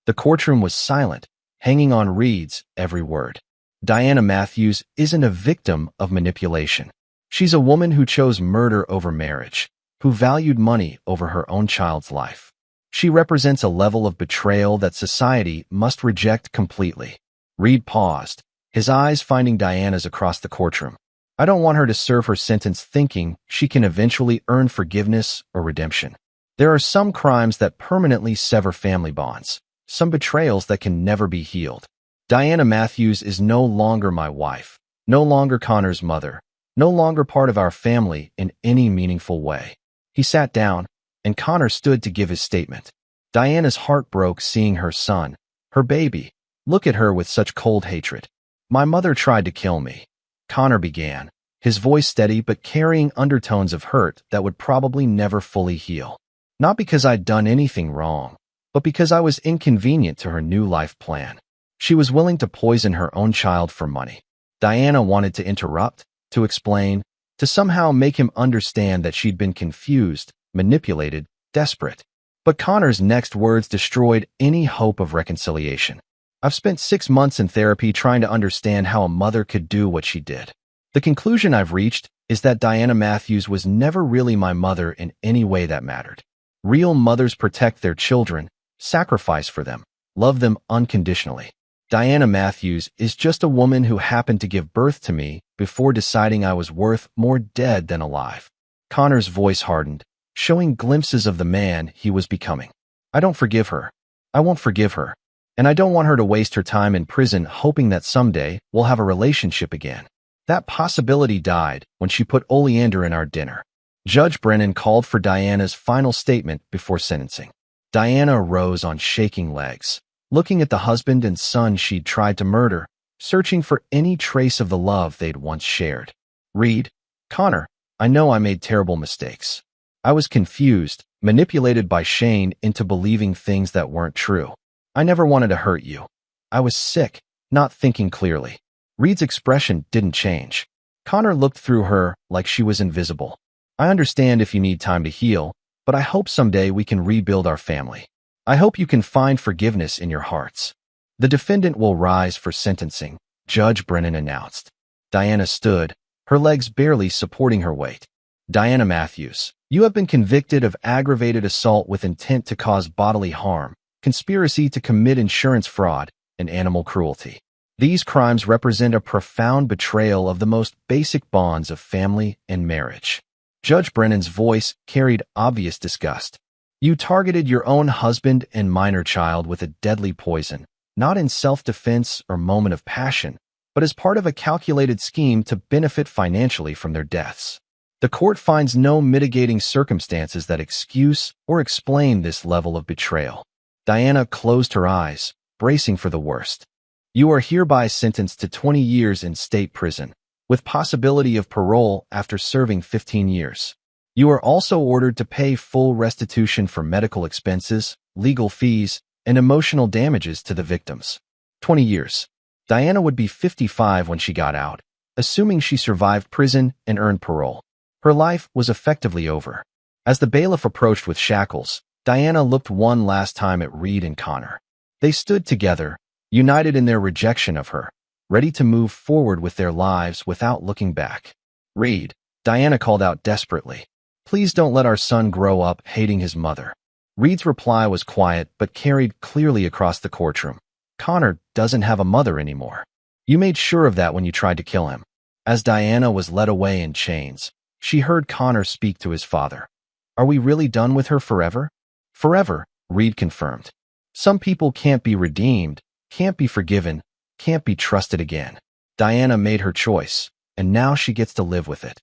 The courtroom was silent, hanging on Reed's every word. Diana Matthews isn't a victim of manipulation. She's a woman who chose murder over marriage, who valued money over her own child's life. She represents a level of betrayal that society must reject completely. Reed paused, his eyes finding Diana's across the courtroom. I don't want her to serve her sentence thinking she can eventually earn forgiveness or redemption. There are some crimes that permanently sever family bonds, some betrayals that can never be healed. Diana Matthews is no longer my wife, no longer Connor's mother, no longer part of our family in any meaningful way. He sat down, and Connor stood to give his statement. Diana's heart broke seeing her son, her baby, look at her with such cold hatred. My mother tried to kill me, Connor began, his voice steady but carrying undertones of hurt that would probably never fully heal. Not because I'd done anything wrong, but because I was inconvenient to her new life plan. She was willing to poison her own child for money. Diana wanted to interrupt, to explain, to somehow make him understand that she'd been confused, manipulated, desperate. But Connor's next words destroyed any hope of reconciliation. I've spent 6 months in therapy trying to understand how a mother could do what she did. The conclusion I've reached is that Diana Matthews was never really my mother in any way that mattered. Real mothers protect their children, sacrifice for them, love them unconditionally. Diana Matthews is just a woman who happened to give birth to me before deciding I was worth more dead than alive. Connor's voice hardened, showing glimpses of the man he was becoming. I don't forgive her. I won't forgive her. And I don't want her to waste her time in prison hoping that someday we'll have a relationship again. That possibility died when she put oleander in our dinner. Judge Brennan called for Diana's final statement before sentencing. Diana rose on shaking legs, looking at the husband and son she'd tried to murder, searching for any trace of the love they'd once shared. Reed, Connor, I know I made terrible mistakes. I was confused, manipulated by Shane into believing things that weren't true. I never wanted to hurt you. I was sick, not thinking clearly. Reed's expression didn't change. Connor looked through her like she was invisible. I understand if you need time to heal, but I hope someday we can rebuild our family. I hope you can find forgiveness in your hearts. The defendant will rise for sentencing, Judge Brennan announced. Diana stood, her legs barely supporting her weight. Diana Matthews, you have been convicted of aggravated assault with intent to cause bodily harm, conspiracy to commit insurance fraud, and animal cruelty. These crimes represent a profound betrayal of the most basic bonds of family and marriage. Judge Brennan's voice carried obvious disgust. You targeted your own husband and minor child with a deadly poison, not in self-defense or moment of passion, but as part of a calculated scheme to benefit financially from their deaths. The court finds no mitigating circumstances that excuse or explain this level of betrayal. Diana closed her eyes, bracing for the worst. You are hereby sentenced to 20 years in state prison, with possibility of parole after serving 15 years. You are also ordered to pay full restitution for medical expenses, legal fees, and emotional damages to the victims. 20 years. Diana would be 55 when she got out, assuming she survived prison and earned parole. Her life was effectively over. As the bailiff approached with shackles, Diana looked one last time at Reed and Connor. They stood together, united in their rejection of her, ready to move forward with their lives without looking back. Reed, Diana called out desperately. Please don't let our son grow up hating his mother. Reed's reply was quiet but carried clearly across the courtroom. Connor doesn't have a mother anymore. You made sure of that when you tried to kill him. As Diana was led away in chains, she heard Connor speak to his father. Are we really done with her forever? Forever, Reed confirmed. Some people can't be redeemed, can't be forgiven, can't be trusted again. Diana made her choice, and now she gets to live with it.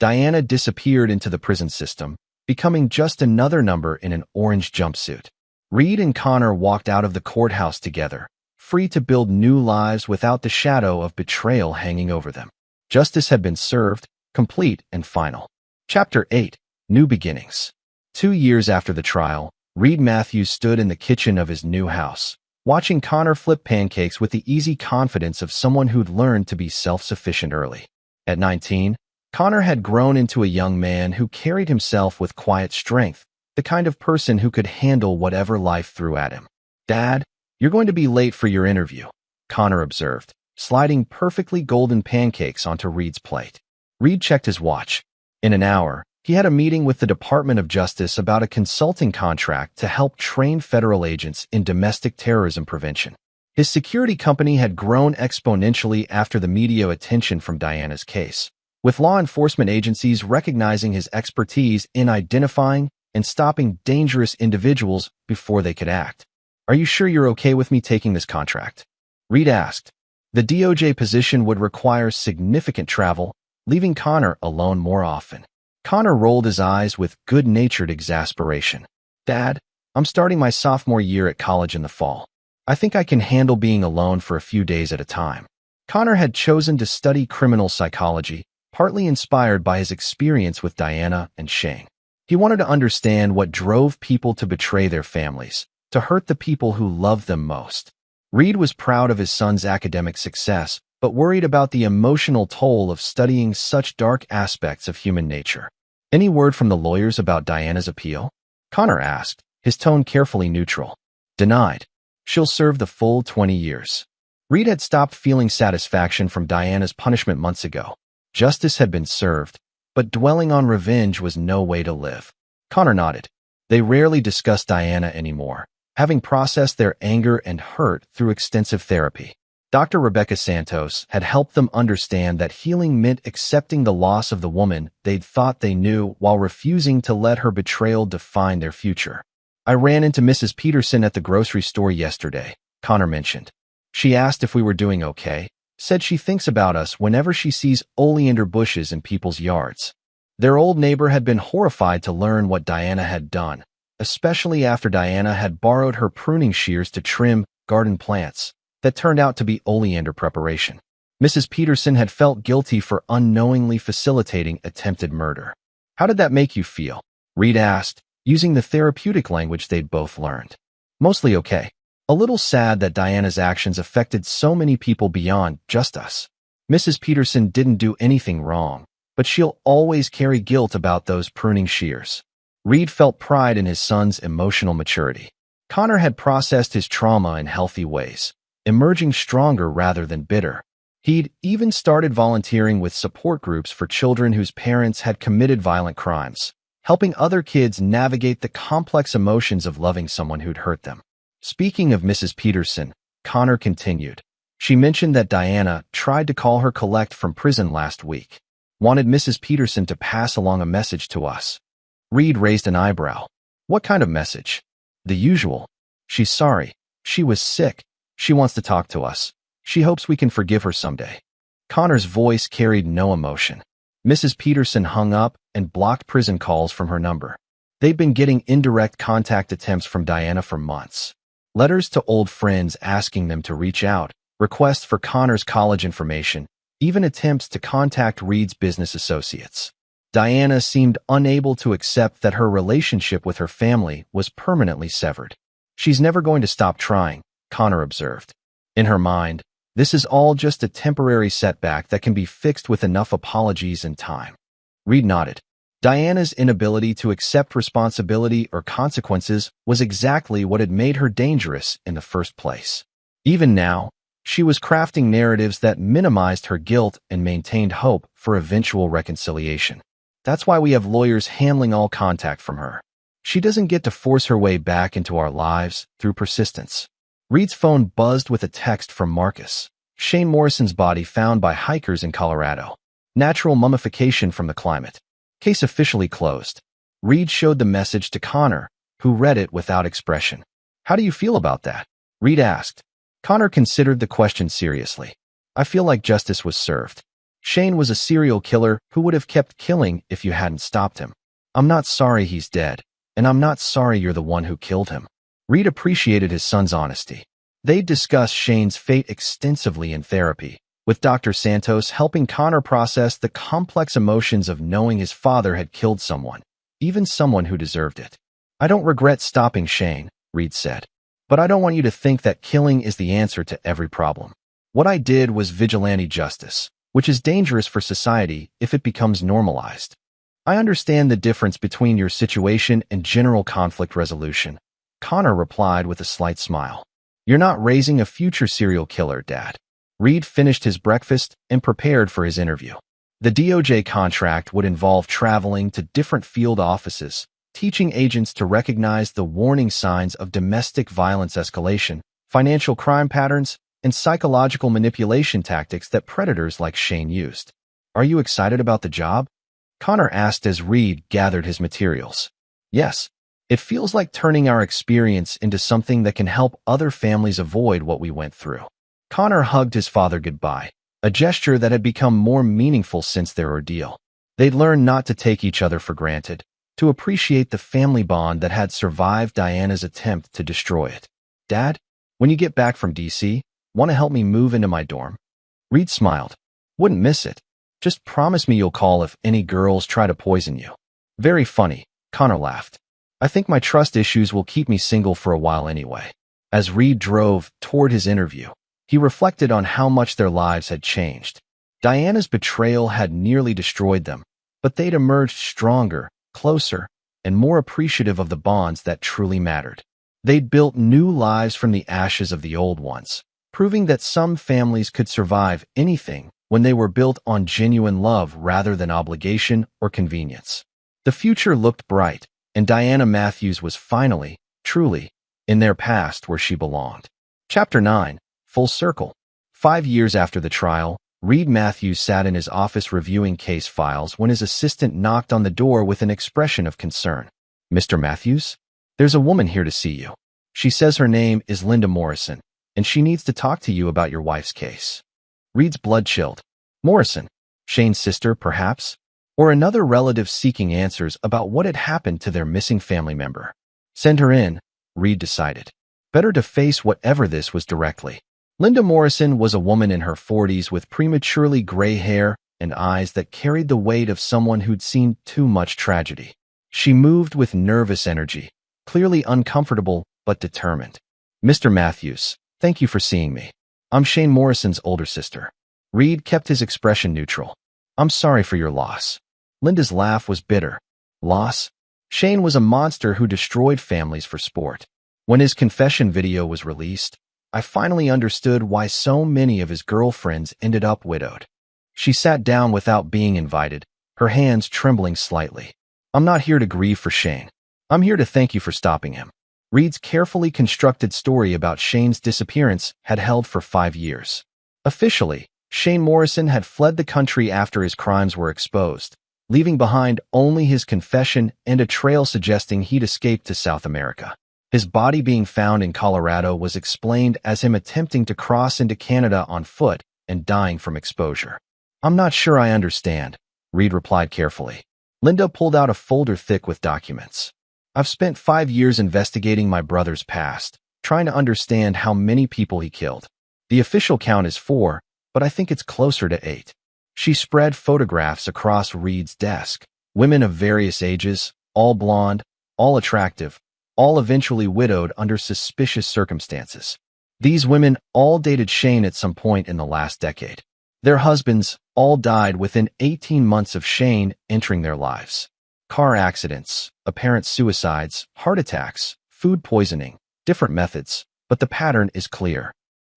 Diana disappeared into the prison system, becoming just another number in an orange jumpsuit. Reed and Connor walked out of the courthouse together, free to build new lives without the shadow of betrayal hanging over them. Justice had been served, complete and final. Chapter 8. New Beginnings. 2 years after the trial, Reed Matthews stood in the kitchen of his new house, watching Connor flip pancakes with the easy confidence of someone who'd learned to be self-sufficient early. At 19, Connor had grown into a young man who carried himself with quiet strength, the kind of person who could handle whatever life threw at him. "Dad, you're going to be late for your interview," Connor observed, sliding perfectly golden pancakes onto Reed's plate. Reed checked his watch. In an hour, he had a meeting with the Department of Justice about a consulting contract to help train federal agents in domestic terrorism prevention. His security company had grown exponentially after the media attention from Diana's case, with law enforcement agencies recognizing his expertise in identifying and stopping dangerous individuals before they could act. "Are you sure you're okay with me taking this contract?" Reed asked. The DOJ position would require significant travel, leaving Connor alone more often. Connor rolled his eyes with good-natured exasperation. "Dad, I'm starting my sophomore year at college in the fall. I think I can handle being alone for a few days at a time." Connor had chosen to study criminal psychology, partly inspired by his experience with Diana and Shane. He wanted to understand what drove people to betray their families, to hurt the people who loved them most. Reed was proud of his son's academic success, but worried about the emotional toll of studying such dark aspects of human nature. "Any word from the lawyers about Diana's appeal?" Connor asked, his tone carefully neutral. "Denied. She'll serve the full 20 years. Reed had stopped feeling satisfaction from Diana's punishment months ago. Justice had been served, but dwelling on revenge was no way to live. Connor nodded. They rarely discussed Diana anymore, having processed their anger and hurt through extensive therapy. Dr. Rebecca Santos had helped them understand that healing meant accepting the loss of the woman they'd thought they knew while refusing to let her betrayal define their future. "I ran into Mrs. Peterson at the grocery store yesterday," Connor mentioned. "She asked if we were doing okay, said she thinks about us whenever she sees oleander bushes in people's yards." Their old neighbor had been horrified to learn what Diana had done, especially after Diana had borrowed her pruning shears to trim garden plants that turned out to be oleander preparation. Mrs. Peterson had felt guilty for unknowingly facilitating attempted murder. "How did that make you feel?" Reed asked, using the therapeutic language they'd both learned. "Mostly okay. A little sad that Diana's actions affected so many people beyond just us. Mrs. Peterson didn't do anything wrong, but she'll always carry guilt about those pruning shears." Reed felt pride in his son's emotional maturity. Connor had processed his trauma in healthy ways, emerging stronger rather than bitter. He'd even started volunteering with support groups for children whose parents had committed violent crimes, helping other kids navigate the complex emotions of loving someone who'd hurt them. Speaking of Mrs. Peterson, Connor continued. "She mentioned that Diana tried to call her collect from prison last week. Wanted Mrs. Peterson to pass along a message to us." Reed raised an eyebrow. "What kind of message?" "The usual. She's sorry. She was sick. She wants to talk to us. She hopes we can forgive her someday." Connor's voice carried no emotion. Mrs. Peterson hung up and blocked prison calls from her number. They'd been getting indirect contact attempts from Diana for months. Letters to old friends asking them to reach out, requests for Connor's college information, even attempts to contact Reed's business associates. Diana seemed unable to accept that her relationship with her family was permanently severed. "She's never going to stop trying," Connor observed. In her mind, this is all just a temporary setback that can be fixed with enough apologies and time. Reed nodded. Diana's inability to accept responsibility or consequences was exactly what had made her dangerous in the first place. Even now, she was crafting narratives that minimized her guilt and maintained hope for eventual reconciliation. That's why we have lawyers handling all contact from her. She doesn't get to force her way back into our lives through persistence. Reed's phone buzzed with a text from Marcus. Shane Morrison's body found by hikers in Colorado. Natural mummification from the climate. Case officially closed. Reed showed the message to Connor, who read it without expression. "How do you feel about that?" Reed asked. Connor considered the question seriously. "I feel like justice was served. Shane was a serial killer who would have kept killing if you hadn't stopped him. I'm not sorry he's dead, and I'm not sorry you're the one who killed him. Reed appreciated his son's honesty. They discussed Shane's fate extensively in therapy, with Dr. Santos helping Connor process the complex emotions of knowing his father had killed someone, even someone who deserved it. I don't regret stopping Shane, Reed said, but I don't want you to think that killing is the answer to every problem. What I did was vigilante justice, which is dangerous for society if it becomes normalized. I understand the difference between your situation and general conflict resolution, Connor replied with a slight smile. You're not raising a future serial killer, Dad. Reed finished his breakfast and prepared for his interview. The DOJ contract would involve traveling to different field offices, teaching agents to recognize the warning signs of domestic violence escalation, financial crime patterns, and psychological manipulation tactics that predators like Shane used. Are you excited about the job? Connor asked as Reed gathered his materials. Yes. It feels like turning our experience into something that can help other families avoid what we went through. Connor hugged his father goodbye, a gesture that had become more meaningful since their ordeal. They'd learned not to take each other for granted, to appreciate the family bond that had survived Diana's attempt to destroy it. Dad, when you get back from DC, want to help me move into my dorm? Reed smiled. Wouldn't miss it. Just promise me you'll call if any girls try to poison you. Very funny, Connor laughed. I think my trust issues will keep me single for a while anyway. As Reed drove toward his interview, he reflected on how much their lives had changed. Diana's betrayal had nearly destroyed them, but they'd emerged stronger, closer, and more appreciative of the bonds that truly mattered. They'd built new lives from the ashes of the old ones, proving that some families could survive anything when they were built on genuine love rather than obligation or convenience. The future looked bright, and Diana Matthews was finally, truly, in their past where she belonged. Chapter 9. Full Circle. 5 years after the trial, Reed Matthews sat in his office reviewing case files when his assistant knocked on the door with an expression of concern. Mr. Matthews? There's a woman here to see you. She says her name is Linda Morrison, and she needs to talk to you about your wife's case. Reed's blood chilled. Morrison? Shane's sister, perhaps? Or another relative seeking answers about what had happened to their missing family member. Send her in, Reed decided. Better to face whatever this was directly. Linda Morrison was a woman in her 40s with prematurely gray hair and eyes that carried the weight of someone who'd seen too much tragedy. She moved with nervous energy, clearly uncomfortable but determined. Mr. Matthews, thank you for seeing me. I'm Shane Morrison's older sister. Reed kept his expression neutral. I'm sorry for your loss. Linda's laugh was bitter. Loss? Shane was a monster who destroyed families for sport. When his confession video was released, I finally understood why so many of his girlfriends ended up widowed. She sat down without being invited, her hands trembling slightly. I'm not here to grieve for Shane. I'm here to thank you for stopping him. Reed's carefully constructed story about Shane's disappearance had held for 5 years. Officially, Shane Morrison had fled the country after his crimes were exposed, leaving behind only his confession and a trail suggesting he'd escaped to South America. His body being found in Colorado was explained as him attempting to cross into Canada on foot and dying from exposure. I'm not sure I understand, Reed replied carefully. Linda pulled out a folder thick with documents. I've spent 5 years investigating my brother's past, trying to understand how many people he killed. The official count is 4, but I think it's closer to 8. She spread photographs across Reed's desk. Women of various ages, all blonde, all attractive, all eventually widowed under suspicious circumstances. These women all dated Shane at some point in the last decade. Their husbands all died within 18 months of Shane entering their lives. Car accidents, apparent suicides, heart attacks, food poisoning, different methods, but the pattern is clear.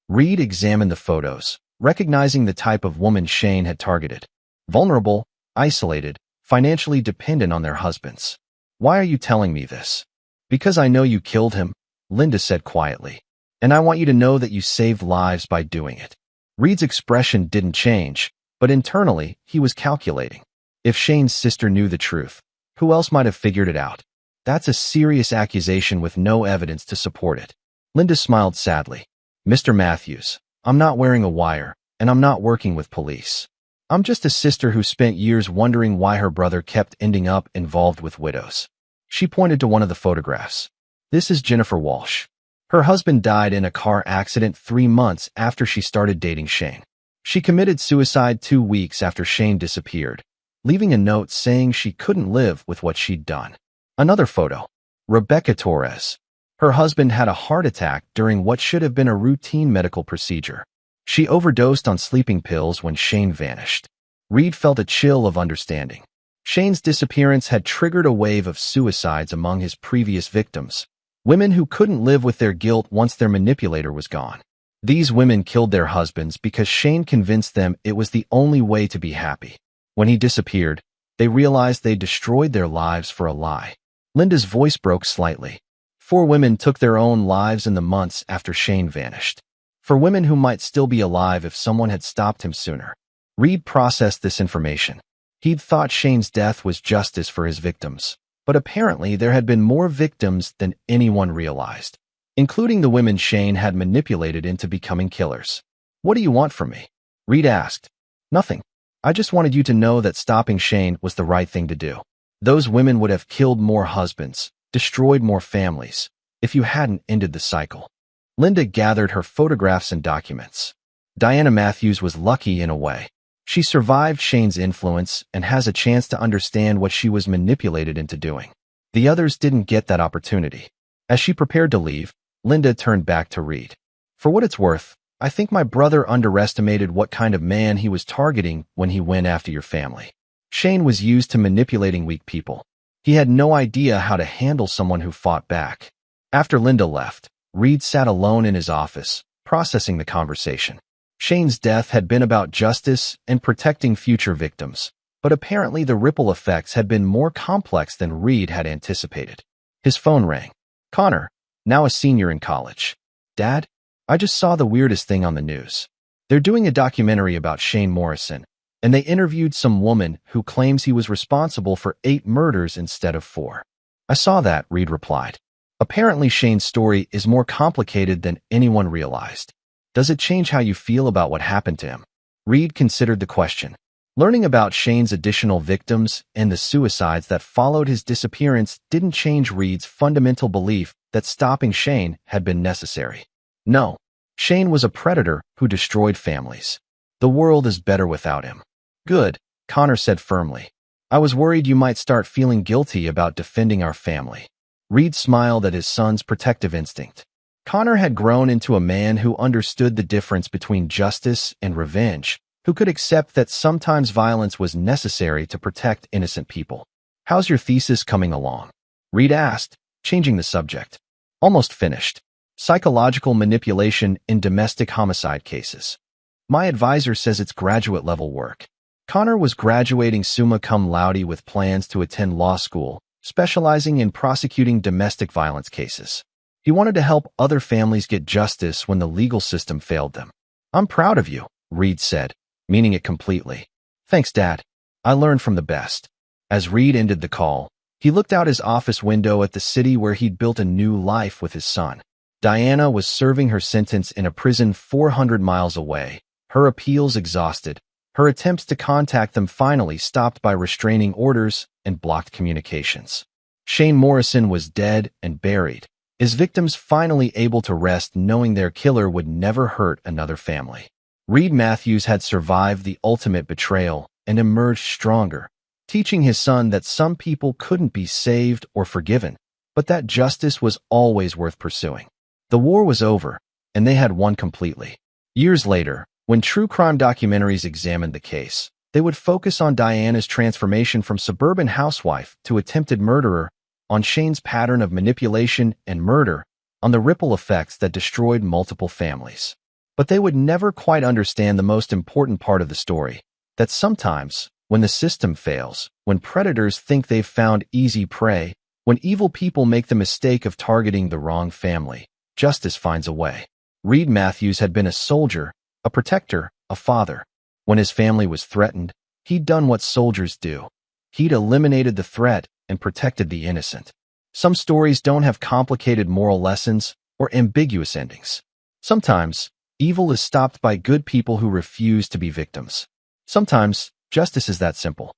Reed examined the photos, recognizing the type of woman Shane had targeted. Vulnerable, isolated, financially dependent on their husbands. Why are you telling me this? Because I know you killed him, Linda said quietly. And I want you to know that you saved lives by doing it. Reed's expression didn't change, but internally, he was calculating. If Shane's sister knew the truth, who else might have figured it out? That's a serious accusation with no evidence to support it. Linda smiled sadly. Mr. Matthews, I'm not wearing a wire, and I'm not working with police. I'm just a sister who spent years wondering why her brother kept ending up involved with widows. She pointed to one of the photographs. This is Jennifer Walsh. Her husband died in a car accident 3 months after she started dating Shane. She committed suicide 2 weeks after Shane disappeared, leaving a note saying she couldn't live with what she'd done. Another photo. Rebecca Torres. Her husband had a heart attack during what should have been a routine medical procedure. She overdosed on sleeping pills when Shane vanished. Reed felt a chill of understanding. Shane's disappearance had triggered a wave of suicides among his previous victims, women who couldn't live with their guilt once their manipulator was gone. These women killed their husbands because Shane convinced them it was the only way to be happy. When he disappeared, they realized they destroyed their lives for a lie. Linda's voice broke slightly. 4 women took their own lives in the months after Shane vanished. For women who might still be alive if someone had stopped him sooner. Reed processed this information. He'd thought Shane's death was justice for his victims, but apparently there had been more victims than anyone realized, including the women Shane had manipulated into becoming killers. "What do you want from me?" Reed asked. "Nothing. I just wanted you to know that stopping Shane was the right thing to do. Those women would have killed more husbands, destroyed more families, if you hadn't ended the cycle." Linda gathered her photographs and documents. Diana Matthews was lucky in a way. She survived Shane's influence and has a chance to understand what she was manipulated into doing. The others didn't get that opportunity. As she prepared to leave, Linda turned back to Reed. "For what it's worth, I think my brother underestimated what kind of man he was targeting when he went after your family. Shane was used to manipulating weak people. He had no idea how to handle someone who fought back." After Linda left, Reed sat alone in his office, processing the conversation. Shane's death had been about justice and protecting future victims, but apparently the ripple effects had been more complex than Reed had anticipated. His phone rang. "Connor, now a senior in college. Dad, I just saw the weirdest thing on the news. They're doing a documentary about Shane Morrison, and they interviewed some woman who claims he was responsible for 8 murders instead of 4. "I saw that," Reed replied. "Apparently Shane's story is more complicated than anyone realized. Does it change how you feel about what happened to him?" Reed considered the question. Learning about Shane's additional victims and the suicides that followed his disappearance didn't change Reed's fundamental belief that stopping Shane had been necessary. No, Shane was a predator who destroyed families. The world is better without him. "Good," Connor said firmly. "I was worried you might start feeling guilty about defending our family." Reed smiled at his son's protective instinct. Connor had grown into a man who understood the difference between justice and revenge, who could accept that sometimes violence was necessary to protect innocent people. "How's your thesis coming along?" Reed asked, changing the subject. "Almost finished. Psychological manipulation in domestic homicide cases. My advisor says it's graduate-level work." Connor was graduating summa cum laude with plans to attend law school, specializing in prosecuting domestic violence cases. He wanted to help other families get justice when the legal system failed them. "I'm proud of you," Reed said, meaning it completely. "Thanks, Dad. I learned from the best." As Reed ended the call, he looked out his office window at the city where he'd built a new life with his son. Diana was serving her sentence in a prison 400 miles away, her appeals exhausted, her attempts to contact them finally stopped by restraining orders and blocked communications. Shane Morrison was dead and buried, his victims finally able to rest knowing their killer would never hurt another family. Reed Matthews had survived the ultimate betrayal and emerged stronger, teaching his son that some people couldn't be saved or forgiven, but that justice was always worth pursuing. The war was over, and they had won completely. Years later, when true crime documentaries examined the case, they would focus on Diana's transformation from suburban housewife to attempted murderer, on Shane's pattern of manipulation and murder, on the ripple effects that destroyed multiple families. But they would never quite understand the most important part of the story, that sometimes, when the system fails, when predators think they've found easy prey, when evil people make the mistake of targeting the wrong family, justice finds a way. Reed Matthews had been a soldier, a protector, a father. When his family was threatened, he'd done what soldiers do. He'd eliminated the threat and protected the innocent. Some stories don't have complicated moral lessons or ambiguous endings. Sometimes, evil is stopped by good people who refuse to be victims. Sometimes, justice is that simple.